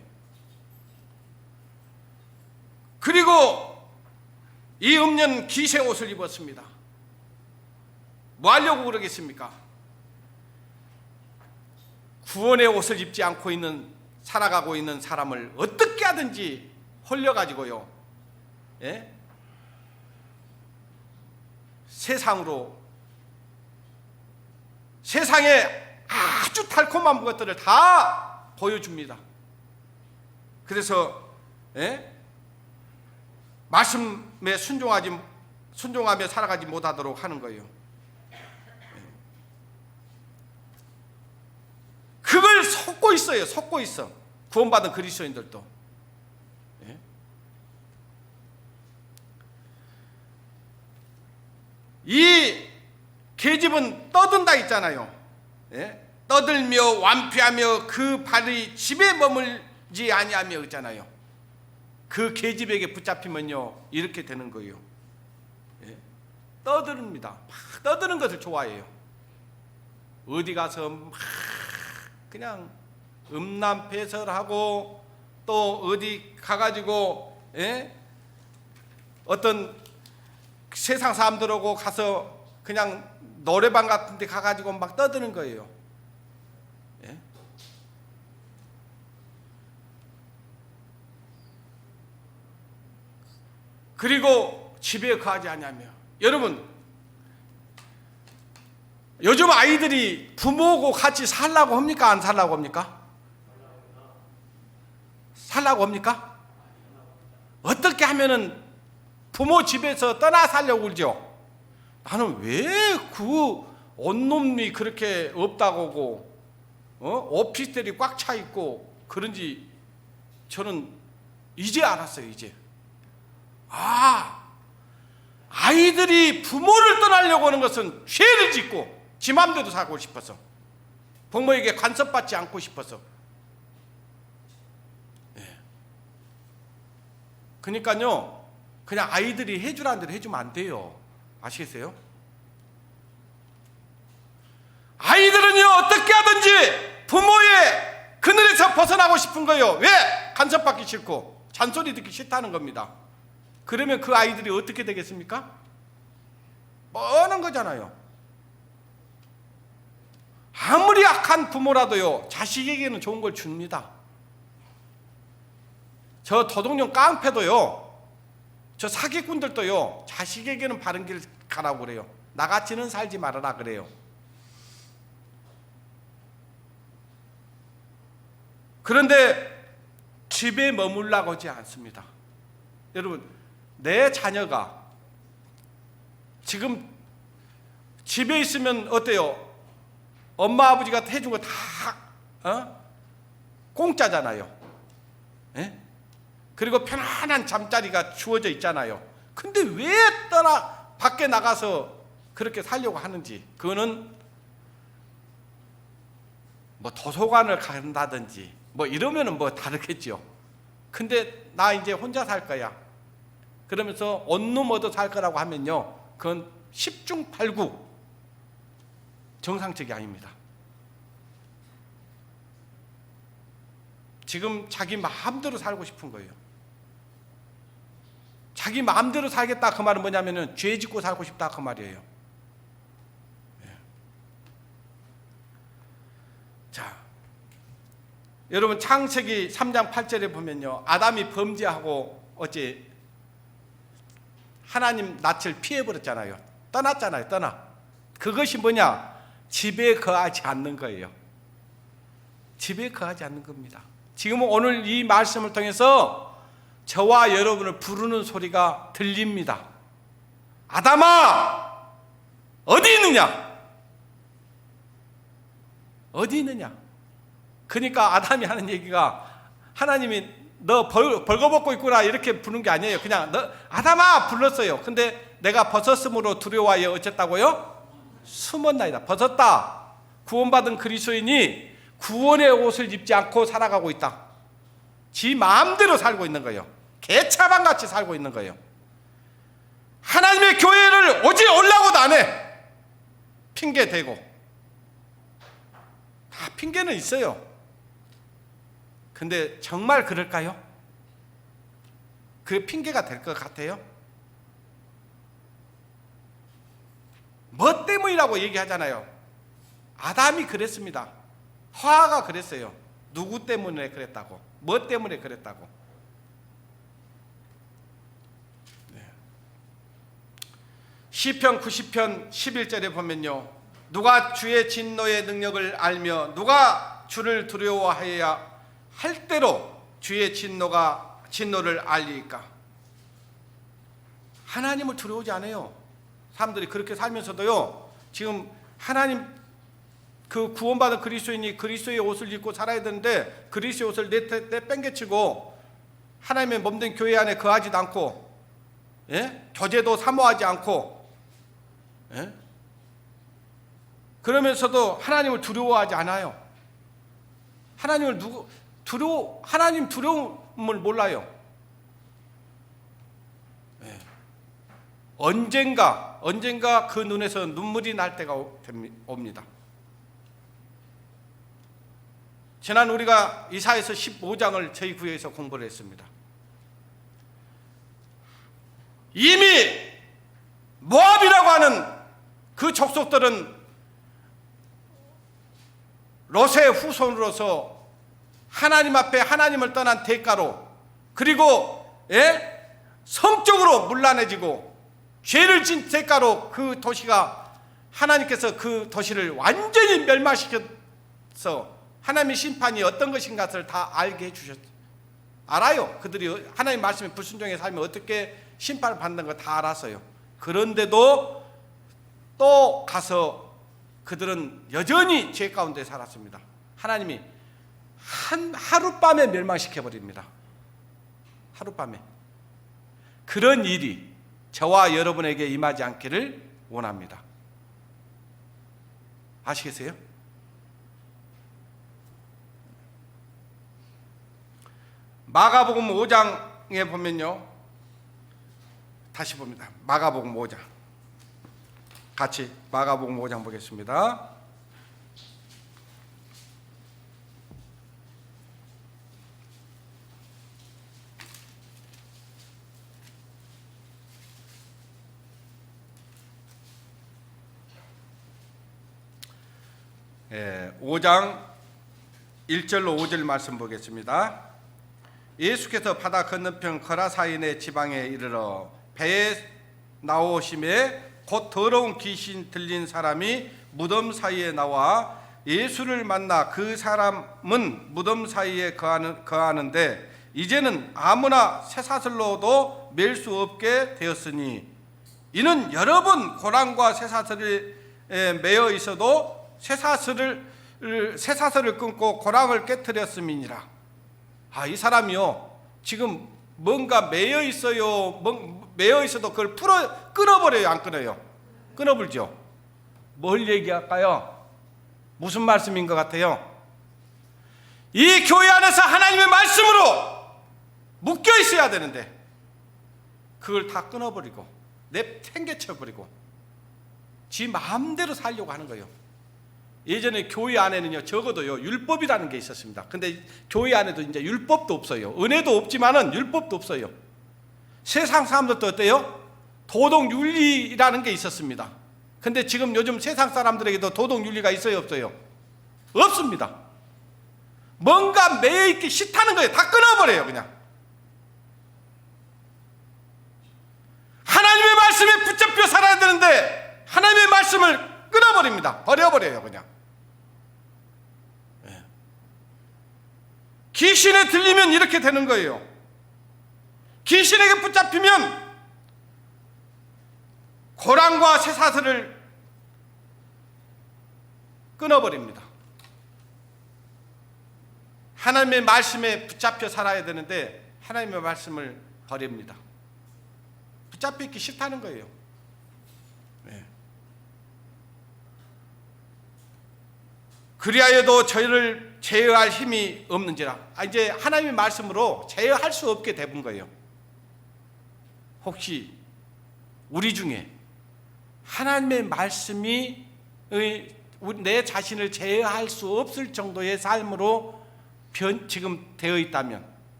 A: 그리고 이 음녀는 기세 옷을 입었습니다. 뭐 하려고 그러겠습니까? 구원의 옷을 입지 않고 살아가고 있는 사람을 어떻게 하든지 홀려가지고요, 예? 세상에 아주 달콤한 것들을 다 보여줍니다. 그래서 말씀에 순종하며 살아가지 못하도록 하는 거예요. 그걸 속고 있어요. 속고 있어. 구원받은 그리스도인들도. 이 계집은 떠든다 있잖아요. 떠들며 완패하며 그 발이 집에 머물지 아니하며 있잖아요. 그 계집에게 붙잡히면요, 이렇게 되는 거예요. 떠드릅니다. 막 떠드는 것을 좋아해요. 어디 가서 막 그냥 음란 배설하고 또 어디 가가지고 어떤 세상 사람들하고 가서 그냥 노래방 같은 데 가가지고 막 떠드는 거예요. 예? 그리고 집에 거하지 아니하며. 여러분, 요즘 아이들이 부모하고 같이 살라고 합니까? 안 살라고 합니까? 살라고 합니까? 어떻게 하면은 부모 집에서 떠나 살려고 그러죠? 나는 왜 그 온놈이 그렇게 없다고 하고 오피스텔이 꽉 차 있고 그런지 저는 이제 알았어요. 이제 아이들이 부모를 떠나려고 하는 것은 죄를 짓고 지 맘대로 살고 싶어서, 부모에게 간섭받지 않고 싶어서. 그러니까요, 그냥 아이들이 해주라는 대로 해주면 안 돼요. 아시겠어요? 아이들은요, 어떻게 하든지 부모의 그늘에서 벗어나고 싶은 거예요. 왜? 간섭받기 싫고 잔소리 듣기 싫다는 겁니다. 그러면 그 아이들이 어떻게 되겠습니까? 뻔한 거잖아요. 아무리 악한 부모라도요, 자식에게는 좋은 걸 줍니다. 저 도둑놈 깡패도요, 저 사기꾼들도요, 자식에게는 바른 길 가라고 그래요. 나같이는 살지 말아라 그래요. 그런데 집에 머물라고 하지 않습니다. 여러분, 내 자녀가 지금 집에 있으면 어때요? 엄마 아버지가 해준 거 다 공짜잖아요. 예? 그리고 편안한 잠자리가 주어져 있잖아요. 근데 왜 밖에 나가서 그렇게 살려고 하는지, 그거는 뭐 도서관을 간다든지 뭐 이러면은 뭐 다르겠죠. 근데 나 이제 혼자 살 거야 그러면서 온몸 얻어 살 거라고 하면요, 그건 10중 8구 정상적이 아닙니다. 지금 자기 마음대로 살고 싶은 거예요. 자기 마음대로 살겠다 그 말은 뭐냐면은 죄 짓고 살고 싶다 그 말이에요. 자, 여러분, 창세기 3장 8절에 보면요, 아담이 범죄하고 어째 하나님 낯을 피해버렸잖아요. 떠났잖아요. 그것이 뭐냐? 집에 거하지 않는 거예요. 집에 거하지 않는 겁니다. 지금은 오늘 이 말씀을 통해서 저와 여러분을 부르는 소리가 들립니다. 아담아, 어디 있느냐? 어디 있느냐? 그러니까 아담이 하는 얘기가, 하나님이 너 벌거벗고 있구나 이렇게 부르는 게 아니에요. 그냥 너 아담아 불렀어요. 근데 내가 벗었으므로 두려워하여 어쨌다고요? 숨었나이다. 벗었다. 구원받은 그리스도인이 구원의 옷을 입지 않고 살아가고 있다. 지 마음대로 살고 있는 거예요. 개차반같이 살고 있는 거예요. 하나님의 교회를 오지 올라고도 안 해. 핑계 대고. 다 핑계는 있어요. 근데 정말 그럴까요? 그 핑계가 될 것 같아요? 뭐 때문이라고 얘기하잖아요. 아담이 그랬습니다. 하와가 그랬어요. 누구 때문에 그랬다고? 뭐 때문에 그랬다고? 시편 90편 11절에 보면요, 누가 주의 진노의 능력을 알며 누가 주를 두려워하여야 할 대로 주의 진노를 알리까? 하나님을 두려워하지 않아요. 사람들이 그렇게 살면서도요, 지금 하나님 그 구원받은 그리스도인이 그리스도의 옷을 입고 살아야 되는데 그리스도의 옷을 내팽개치고 하나님의 몸된 교회 안에 거하지도 않고, 교제도 사모하지 않고, 그러면서도 하나님을 두려워하지 않아요. 하나님 두려움을 몰라요. 언젠가 그 눈에서 눈물이 날 때가 옵니다. 지난 우리가 이사야서 15장을 저희 구에서 공부를 했습니다. 이미 모압이라고 하는 그 족속들은 롯의 후손으로서 하나님 앞에 하나님을 떠난 대가로, 그리고 성적으로 문란해지고 죄를 진 대가로 그 도시가, 하나님께서 그 도시를 완전히 멸망시켜서 하나님의 심판이 어떤 것인가를 다 알게 해주셨어요. 알아요. 그들이 하나님 말씀에 불순종해 살면 어떻게 심판을 받는 거 다 알았어요. 그런데도 또 가서 그들은 여전히 죄 가운데 살았습니다. 하나님이 하룻밤에 멸망시켜버립니다. 하룻밤에. 그런 일이 저와 여러분에게 임하지 않기를 원합니다. 아시겠어요? 마가복음 5장에 보면요, 다시 봅니다. 마가복음 5장, 같이 마가복음 5장 보겠습니다. 예, 5장 1절로 5절 말씀 보겠습니다. 예수께서 바다 건너편 거라사인의 지방에 이르러 배에 나오심에 곧 더러운 귀신 들린 사람이 무덤 사이에 나와 예수를 만나 그 사람은 무덤 사이에 거하는데 이제는 아무나 쇠사슬로도 맬 수 없게 되었으니 이는 여러 번 고랑과 쇠사슬에 매어 있어도 쇠사슬을 끊고 고랑을 깨뜨렸음이니라. 이 사람이요, 지금 뭔가 매여 있어요. 매여 있어도 그걸 끊어버려요? 안 끊어요? 끊어버리죠. 뭘 얘기할까요? 무슨 말씀인 것 같아요? 이 교회 안에서 하나님의 말씀으로 묶여 있어야 되는데 그걸 다 끊어버리고 탱개쳐버리고 지 마음대로 살려고 하는 거예요. 예전에 교회 안에는요, 적어도요 율법이라는 게 있었습니다. 근데 교회 안에도 이제 율법도 없어요. 은혜도 없지만은 율법도 없어요. 세상 사람들도 어때요? 도덕윤리라는 게 있었습니다. 근데 지금 요즘 세상 사람들에게도 도덕윤리가 있어요, 없어요? 없습니다. 뭔가 매여있기 싫다는 거예요. 다 끊어버려요, 그냥. 하나님의 말씀에 붙잡혀 살아야 되는데 하나님의 말씀을 끊어버립니다. 버려버려요, 그냥. 귀신에 들리면 이렇게 되는 거예요. 귀신에게 붙잡히면 고랑과 쇠사슬을 끊어버립니다. 하나님의 말씀에 붙잡혀 살아야 되는데 하나님의 말씀을 버립니다. 붙잡혀 있기 싫다는 거예요. 그리하여도 저희를 제어할 힘이 없는지라. 이제 하나님의 말씀으로 제어할 수 없게 되는 거예요. 혹시 우리 중에 하나님의 말씀이 내 자신을 제어할 수 없을 정도의 삶으로 지금 되어 있다면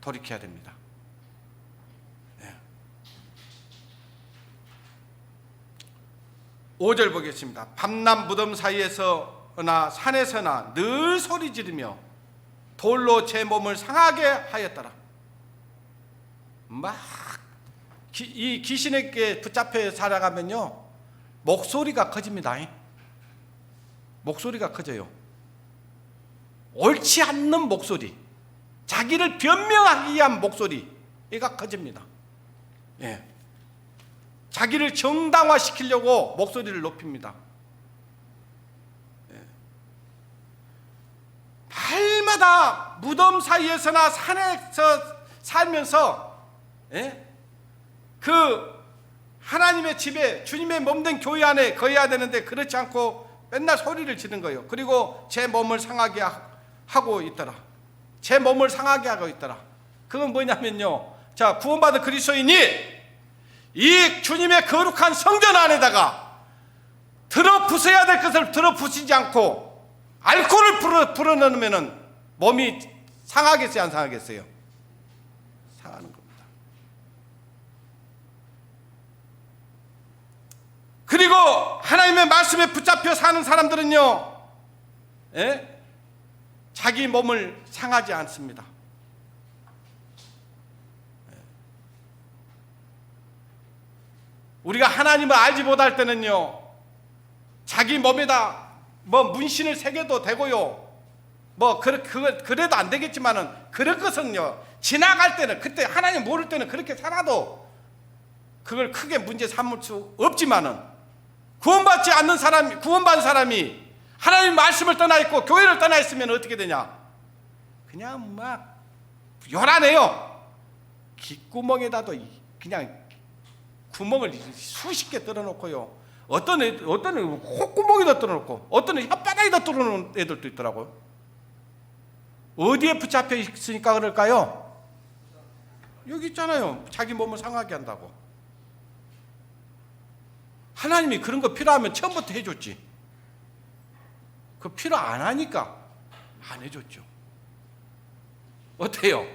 A: 돌이켜야 됩니다. 5절 보겠습니다. 밤낮 무덤 사이에서나 산에서나 늘 소리 지르며 돌로 제 몸을 상하게 하였더라. 이 귀신에게 붙잡혀 살아가면요, 목소리가 커집니다. 목소리가 커져요. 옳지 않는 목소리, 자기를 변명하기 위한 목소리가 커집니다. 자기를 정당화시키려고 목소리를 높입니다. 날마다 무덤 사이에서나 산에서 살면서 그 하나님의 집에, 주님의 몸된 교회 안에 거해야 되는데 그렇지 않고 맨날 소리를 지르는 거예요. 그리고 제 몸을 상하게 하고 있더라. 제 몸을 상하게 하고 있더라. 그건 뭐냐면요, 자, 구원받은 그리스도인이 이 주님의 거룩한 성전 안에다가 들어 부숴야 될 것을 들어 부수지 않고 알코올을 불어넣으면은 몸이 상하겠어요, 안 상하겠어요? 상하는 겁니다. 그리고 하나님의 말씀에 붙잡혀 사는 사람들은요, 자기 몸을 상하지 않습니다. 우리가 하나님을 알지 못할 때는요, 자기 몸에다 뭐 문신을 새겨도 되고요, 뭐 그래도 안 되겠지만은, 그럴 것은요, 지나갈 때는, 그때 하나님 모를 때는 그렇게 살아도 그걸 크게 문제 삼을 수 없지만은, 구원받지 않는 사람이, 구원받은 사람이 하나님 말씀을 떠나 있고 교회를 떠나 있으면 어떻게 되냐? 그냥 막 요란해요. 귓구멍에다도 그냥 구멍을 수십 개 뚫어놓고요, 어떤 애는 콧구멍에다 뚫어놓고, 어떤 애는 혓바닥에다 뚫어놓은 애들도 있더라고요. 어디에 붙잡혀 있으니까 그럴까요? 여기 있잖아요. 자기 몸을 상하게 한다고. 하나님이 그런 거 필요하면 처음부터 해줬지. 그 필요 안 하니까 안 해줬죠. 어때요?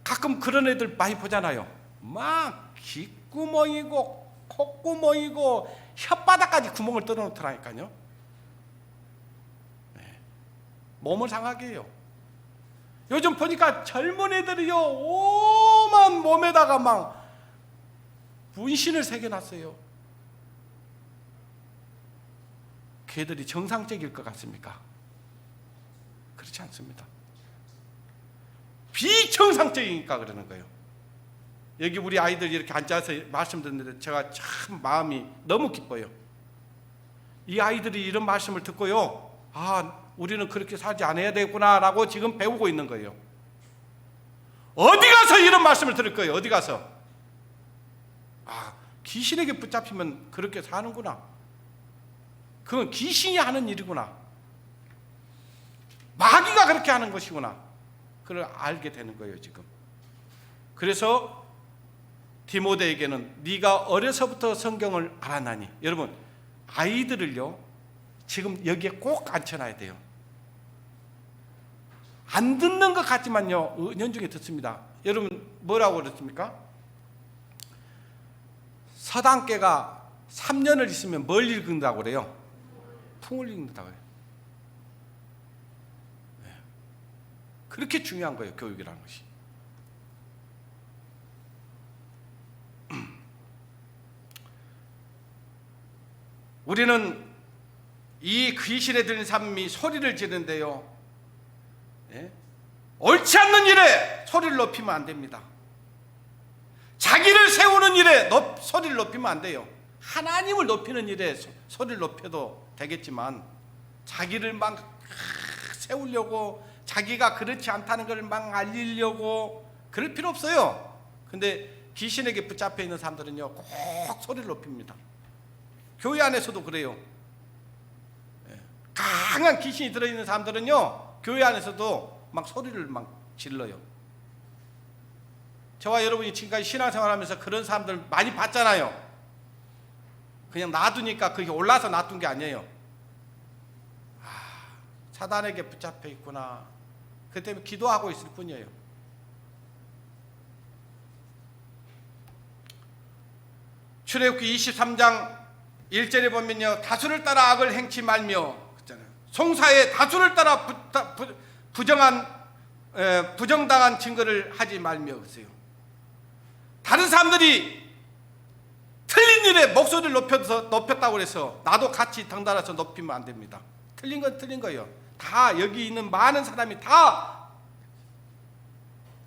A: 가끔 그런 애들 많이 보잖아요. 막 귓구멍이고 콧구멍이고 혓바닥까지 구멍을 뚫어놓더라니까요. 몸을 상하게 해요. 요즘 보니까 젊은 애들이요, 오만 몸에다가 막 문신을 새겨놨어요. 걔들이 정상적일 것 같습니까? 그렇지 않습니다. 비정상적이니까 그러는 거예요. 여기 우리 아이들 이렇게 앉아서 말씀 듣는데 제가 참 마음이 너무 기뻐요. 이 아이들이 이런 말씀을 듣고요, 아, 우리는 그렇게 살지 않아야 되구나 라고 지금 배우고 있는 거예요. 어디 가서 이런 말씀을 들을 거예요? 어디 가서? 아, 귀신에게 붙잡히면 그렇게 사는구나. 그건 귀신이 하는 일이구나. 마귀가 그렇게 하는 것이구나. 그걸 알게 되는 거예요, 지금. 그래서 디모데에게는 네가 어려서부터 성경을 알아나니, 여러분 아이들을요, 지금 여기에 꼭 앉혀놔야 돼요. 안 듣는 것 같지만요, 은연중에 듣습니다. 여러분 뭐라고 그랬습니까? 서당계가 3년을 있으면 뭘 읽는다고 그래요? 풍을 읽는다고 해요. 그렇게 중요한 거예요, 교육이라는 것이. 우리는 이 귀신에 들린 삶이 소리를 지르는데요, 옳지 않는 일에 소리를 높이면 안 됩니다. 자기를 세우는 일에 소리를 높이면 안 돼요. 하나님을 높이는 일에 소리를 높여도 되겠지만, 자기를 막 세우려고, 자기가 그렇지 않다는 걸 막 알리려고 그럴 필요 없어요. 근데 귀신에게 붙잡혀 있는 사람들은요, 꼭 소리를 높입니다. 교회 안에서도 그래요. 강한 귀신이 들어있는 사람들은요, 교회 안에서도 막 소리를 막 질러요. 저와 여러분이 지금까지 신앙생활하면서 그런 사람들 많이 봤잖아요. 그냥 놔두니까 그게 올라서 놔둔 게 아니에요. 아, 사단에게 붙잡혀 있구나. 그 때문에 기도하고 있을 뿐이에요. 출애굽기 23장 1절에 보면요, 다수를 따라 악을 행치 말며, 송사에 다수를 따라 부정당한 증거를 하지 말며 그러세요. 다른 사람들이 틀린 일에 목소리를 높였다고 해서 나도 같이 덩달아서 높이면 안 됩니다. 틀린 건 틀린 거예요. 다 여기 있는 많은 사람이 다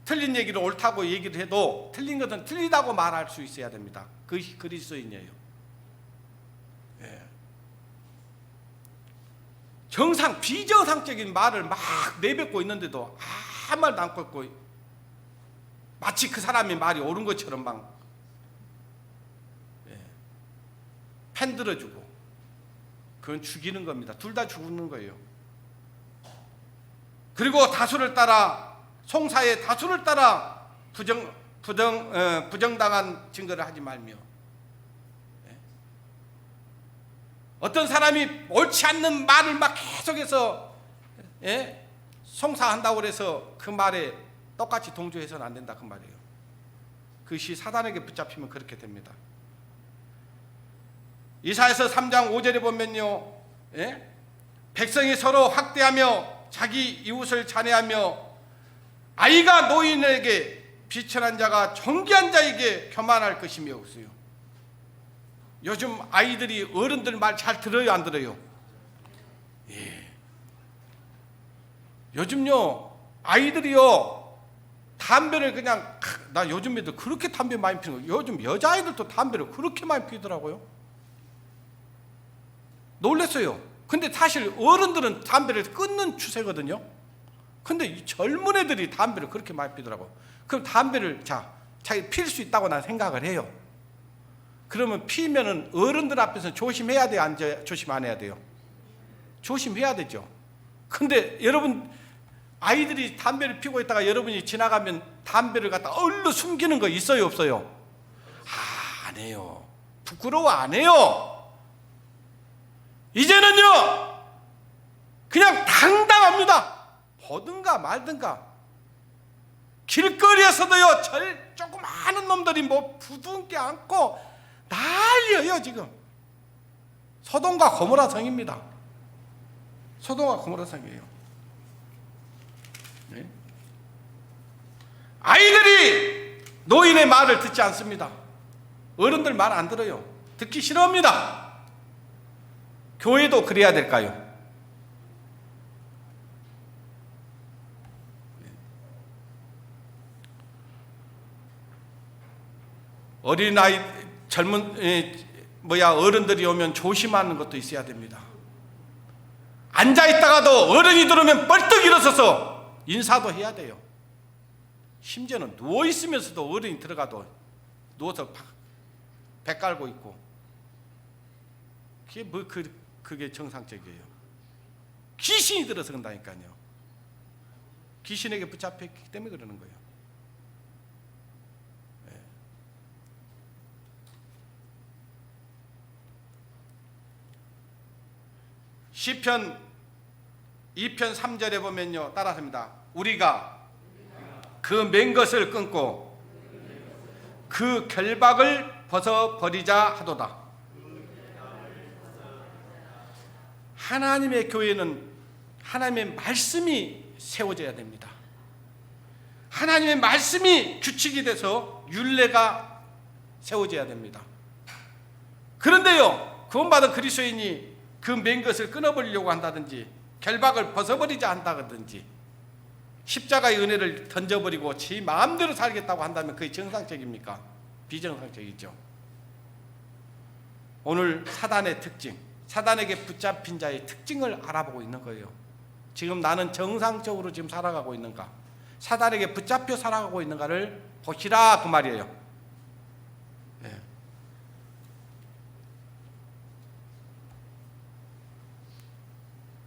A: 틀린 얘기를 옳다고 얘기를 해도 틀린 것은 틀리다고 말할 수 있어야 됩니다. 그것이 그리스도인이에요. 비정상적인 말을 막 내뱉고 있는데도 아무 말도 안 듣고, 마치 그 사람의 말이 옳은 것처럼 막 편들어주고, 그건 죽이는 겁니다. 둘 다 죽는 거예요. 그리고 다수를 따라, 송사의 다수를 따라 부정당한 증거를 하지 말며, 어떤 사람이 옳지 않는 말을 막 계속해서 송사한다고 해서 그 말에 똑같이 동조해서는 안 된다 그 말이에요. 그것이 사단에게 붙잡히면 그렇게 됩니다. 이사야서 3장 5절에 보면요, 백성이 서로 학대하며 자기 이웃을 잔해하며 아이가 노인에게 비천한 자가 존귀한 자에게 교만할 것이며 없어요. 요즘 아이들이 어른들 말 잘 들어요, 안 들어요? 예. 요즘요 아이들이요 담배를 그냥, 나 요즘 애들 그렇게 담배 많이 피는 거예요. 요즘 여자아이들도 담배를 그렇게 많이 피더라고요. 놀랐어요. 근데 사실 어른들은 담배를 끊는 추세거든요. 근데 이 젊은 애들이 담배를 그렇게 많이 피더라고. 그럼 담배를 자기 필 수 있다고 난 생각을 해요. 그러면 피면은 어른들 앞에서 조심해야 돼요, 안 조심 안 해야 돼요? 조심해야 되죠. 근데 여러분, 아이들이 담배를 피우고 있다가 여러분이 지나가면 담배를 갖다 얼른 숨기는 거 있어요, 없어요? 안 해요. 부끄러워 안 해요. 이제는요 그냥 당당합니다. 보든가 말든가. 길거리에서도요 조그마한 놈들이 뭐 부둥켜 안고 난리예요. 지금 소돔과 고모라 성입니다. 소돔과 고모라 성이에요. 네? 아이들이 노인의 말을 듣지 않습니다. 어른들 말 안 들어요. 듣기 싫어합니다. 교회도 그래야 될까요? 어린아이, 젊은 어른들이 오면 조심하는 것도 있어야 됩니다. 앉아있다가도 어른이 들어오면 벌떡 일어서서 인사도 해야 돼요. 심지어는 누워있으면서도 어른이 들어가도 누워서 배 깔고 있고, 그게 정상적이에요. 귀신이 들어서 그런다니까요. 귀신에게 붙잡혔기 때문에 그러는 거예요. 시편 2편 3절에 보면요, 따라합니다. 우리가 그 맨 것을 끊고 그 결박을 벗어버리자 하도다. 하나님의 교회는 하나님의 말씀이 세워져야 됩니다. 하나님의 말씀이 규칙이 돼서 율례가 세워져야 됩니다. 그런데요, 구원받은 그리스도인이 그 맨 것을 끊어버리려고 한다든지 결박을 벗어버리자 한다든지 십자가의 은혜를 던져버리고 지 마음대로 살겠다고 한다면 그게 정상적입니까? 비정상적이죠. 오늘 사단의 특징, 사단에게 붙잡힌 자의 특징을 알아보고 있는 거예요. 지금 나는 정상적으로 지금 살아가고 있는가, 사단에게 붙잡혀 살아가고 있는가를 보시라 그 말이에요.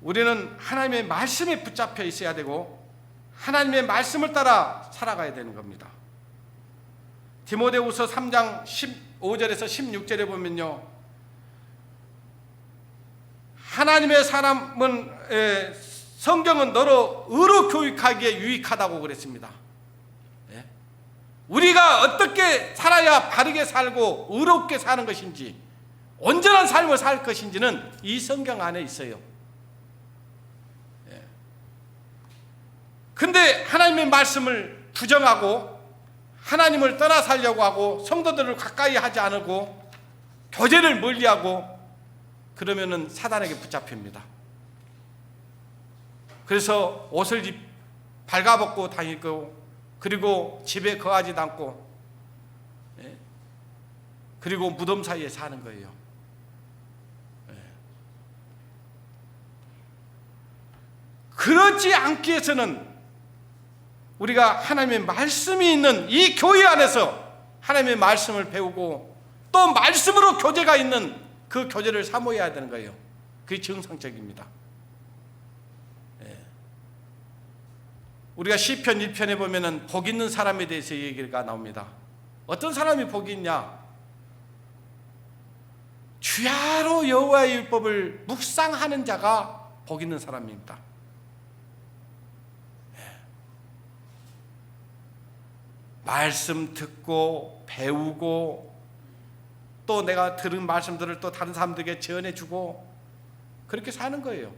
A: 우리는 하나님의 말씀에 붙잡혀 있어야 되고 하나님의 말씀을 따라 살아가야 되는 겁니다. 디모데후서 3장 15절에서 16절에 보면요, 하나님의 사람은 성경은 너로 의로 교육하기에 유익하다고 그랬습니다. 우리가 어떻게 살아야 바르게 살고 의롭게 사는 것인지, 온전한 삶을 살 것인지는 이 성경 안에 있어요. 근데 하나님의 말씀을 부정하고 하나님을 떠나 살려고 하고 성도들을 가까이 하지 않고 교제를 멀리하고 그러면은 사단에게 붙잡힙니다. 그래서 옷을 발가벗고 다니고, 그리고 집에 거하지도 않고, 그리고 무덤 사이에 사는 거예요. 그렇지 않기 위해서는 우리가 하나님의 말씀이 있는 이 교회 안에서 하나님의 말씀을 배우고 또 말씀으로 교제가 있는 그 교제를 사모해야 되는 거예요. 그게 정상적입니다. 우리가 시편 1편에 보면은 복 있는 사람에 대해서 얘기가 나옵니다. 어떤 사람이 복이 있냐? 주야로 여호와의 율법을 묵상하는 자가 복 있는 사람입니다. 말씀 듣고 배우고 또 내가 들은 말씀들을 또 다른 사람들에게 전해주고 그렇게 사는 거예요.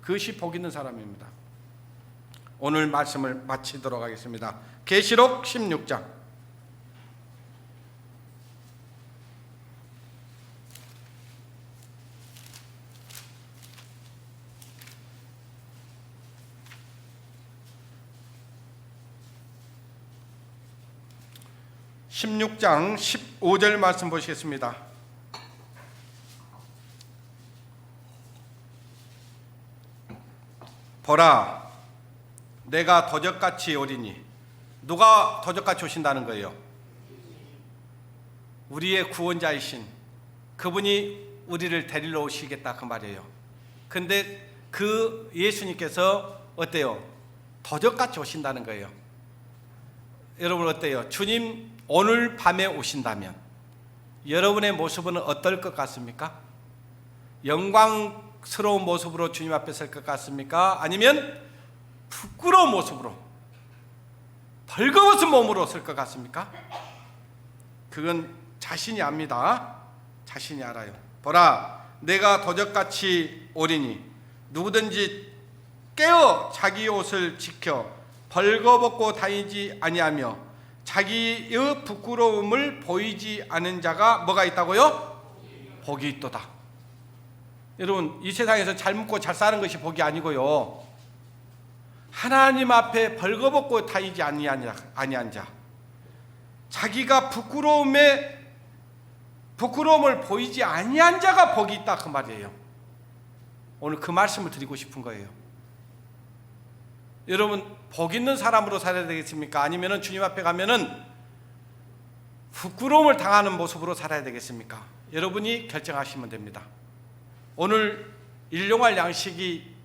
A: 그것이 복 있는 사람입니다. 오늘 말씀을 마치도록 하겠습니다. 계시록 16장. (16장) 15절 말씀 보시겠습니다. 보라, 내가 도적같이 오리니. 누가 도적같이 오신다는 거예요? 우리의 구원자이신 그분이 우리를 데리러 오시겠다 그 말이에요. 근데 그 예수님께서 어때요? 도적같이 오신다는 거예요. 여러분 어때요? 주님 오늘 밤에 오신다면 여러분의 모습은 어떨 것 같습니까? 영광스러운 모습으로 주님 앞에 설 것 같습니까? 아니면 부끄러운 모습으로 벌거벗은 몸으로 설 것 같습니까? 그건 자신이 압니다. 자신이 알아요. 보라, 내가 도적같이 오리니 누구든지 깨어 자기 옷을 지켜 벌거벗고 다니지 아니하며 자기의 부끄러움을 보이지 않은 자가 뭐가 있다고요? 복이 있도다. 여러분, 이 세상에서 잘 먹고 잘 사는 것이 복이 아니고요, 하나님 앞에 벌거벗고 다니지 아니한 자, 자기가 부끄러움을 보이지 아니한 자가 복이 있다 그 말이에요. 오늘 그 말씀을 드리고 싶은 거예요. 여러분, 복 있는 사람으로 살아야 되겠습니까? 아니면 주님 앞에 가면은 부끄러움을 당하는 모습으로 살아야 되겠습니까? 여러분이 결정하시면 됩니다. 오늘 일용할 양식이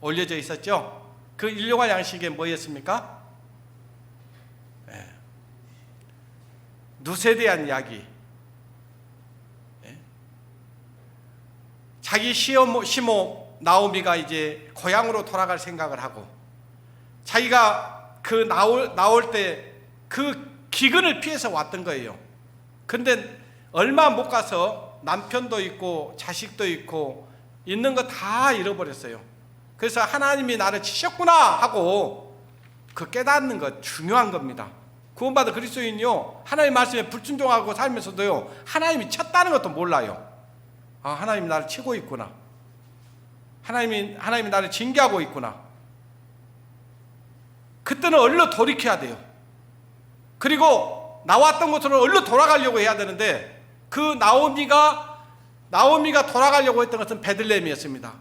A: 올려져 있었죠? 그 일용할 양식이 뭐였습니까? 룻에 대한 이야기. 자기 시모 나오미가 이제 고향으로 돌아갈 생각을 하고, 자기가 그 나올 때 그 기근을 피해서 왔던 거예요. 근데 얼마 못 가서 남편도 있고 자식도 있고 있는 거 다 잃어버렸어요. 그래서 하나님이 나를 치셨구나 하고 그 깨닫는 것 중요한 겁니다. 구원받은 그리스도인이요, 하나님 말씀에 불순종하고 살면서도요, 하나님이 쳤다는 것도 몰라요. 아, 하나님이 나를 치고 있구나. 하나님이 나를 징계하고 있구나. 그때는 얼른 돌이켜야 돼요. 그리고 나왔던 곳으로 얼른 돌아가려고 해야 되는데, 그 나오미가 돌아가려고 했던 것은 베들레헴이었습니다.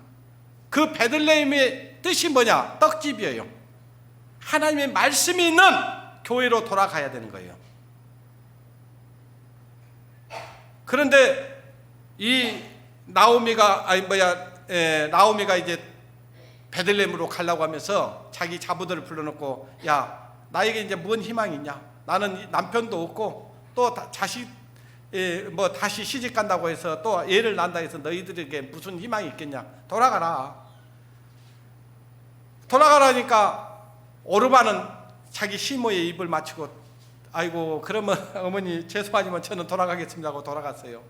A: 그 베들레헴의 뜻이 뭐냐? 떡집이에요. 하나님의 말씀이 있는 교회로 돌아가야 되는 거예요. 그런데 이 나오미가 이제 베들레헴으로 가려고 하면서 자기 자부들을 불러놓고, 야, 나에게 이제 뭔 희망이 있냐? 나는 남편도 없고 또 자식 다시 시집 간다고 해서 또 애를 낳는다 해서 너희들에게 무슨 희망이 있겠냐? 돌아가라니까 오르반은 자기 시모의 입을 맞추고, 아이고 그러면 어머니 죄송하지만 저는 돌아가겠습니다 하고 돌아갔어요.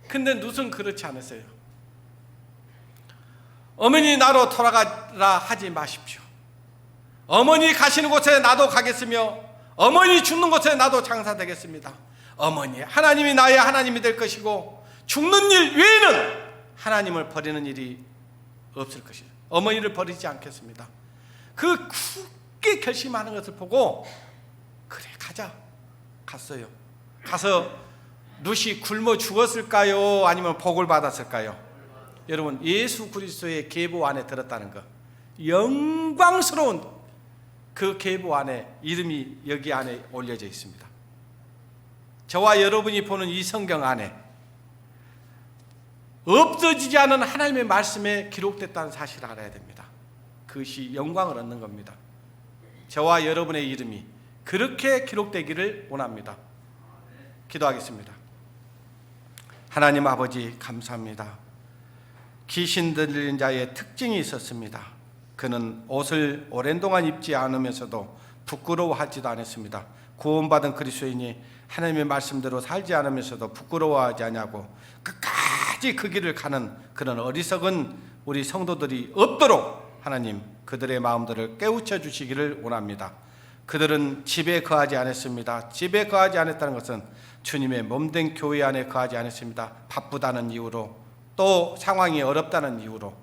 A: 근데 룻은 그렇지 않았어요. 어머니 나로 돌아가라 하지 마십시오. 어머니 가시는 곳에 나도 가겠으며 어머니 죽는 곳에 나도 장사되겠습니다. 어머니, 하나님이 나의 하나님이 될 것이고 죽는 일 외에는 하나님을 버리는 일이 없을 것이다. 어머니를 버리지 않겠습니다. 그 굳게 결심하는 것을 보고, 그래 가자 갔어요. 가서 룻이 굶어 죽었을까요? 아니면 복을 받았을까요? 여러분, 예수 그리스도의 계보 안에 들었다는 것, 영광스러운 그 계보 안에 이름이 여기 안에 올려져 있습니다. 저와 여러분이 보는 이 성경 안에 없어지지 않은 하나님의 말씀에 기록됐다는 사실을 알아야 됩니다. 그것이 영광을 얻는 겁니다. 저와 여러분의 이름이 그렇게 기록되기를 원합니다. 기도하겠습니다. 하나님 아버지, 감사합니다. 귀신 들린 자의 특징이 있었습니다. 그는 옷을 오랜 동안 입지 않으면서도 부끄러워하지도 않았습니다. 구원받은 그리스도인이 하나님의 말씀대로 살지 않으면서도 부끄러워하지 않냐고 끝까지 그 길을 가는 그런 어리석은 우리 성도들이 없도록 하나님 그들의 마음들을 깨우쳐 주시기를 원합니다. 그들은 집에 거하지 않았습니다. 집에 거하지 않았다는 것은 주님의 몸된 교회 안에 거하지 않았습니다. 바쁘다는 이유로, 또 상황이 어렵다는 이유로,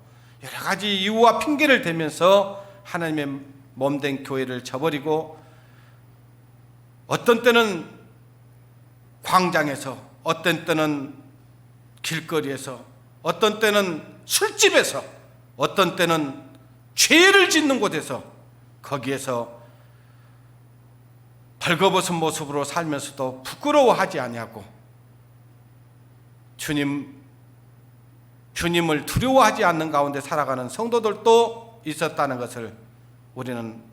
A: 여러 가지 이유와 핑계를 대면서 하나님의 몸된 교회를 저버리고 어떤 때는 광장에서, 어떤 때는 길거리에서, 어떤 때는 술집에서, 어떤 때는 죄를 짓는 곳에서, 거기에서 벌거벗은 모습으로 살면서도 부끄러워하지 아니하고 주님을 두려워하지 않는 가운데 살아가는 성도들도 있었다는 것을 우리는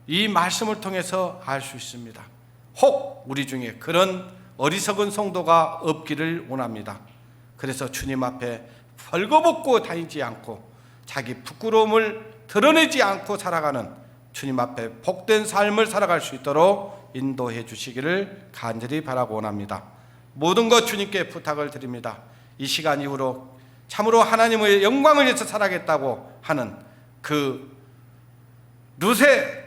A: 이 말씀을 통해서 알 수 있습니다. 혹 우리 중에 그런 어리석은 성도가 없기를 원합니다. 그래서 주님 앞에 벌거벗고 다니지 않고 자기 부끄러움을 드러내지 않고 살아가는 주님 앞에 복된 삶을 살아갈 수 있도록 인도해 주시기를 간절히 바라고 원합니다. 모든 것 주님께 부탁을 드립니다. 이 시간 이후로 참으로 하나님의 영광을 위해서 살아가겠다고 하는 그 룻의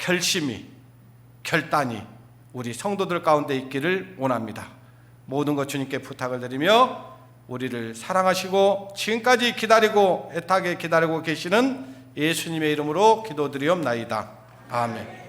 A: 결단이 우리 성도들 가운데 있기를 원합니다. 모든 것 주님께 부탁을 드리며 우리를 사랑하시고 지금까지 기다리고 애타게 기다리고 계시는 예수님의 이름으로 기도드리옵나이다. 아멘.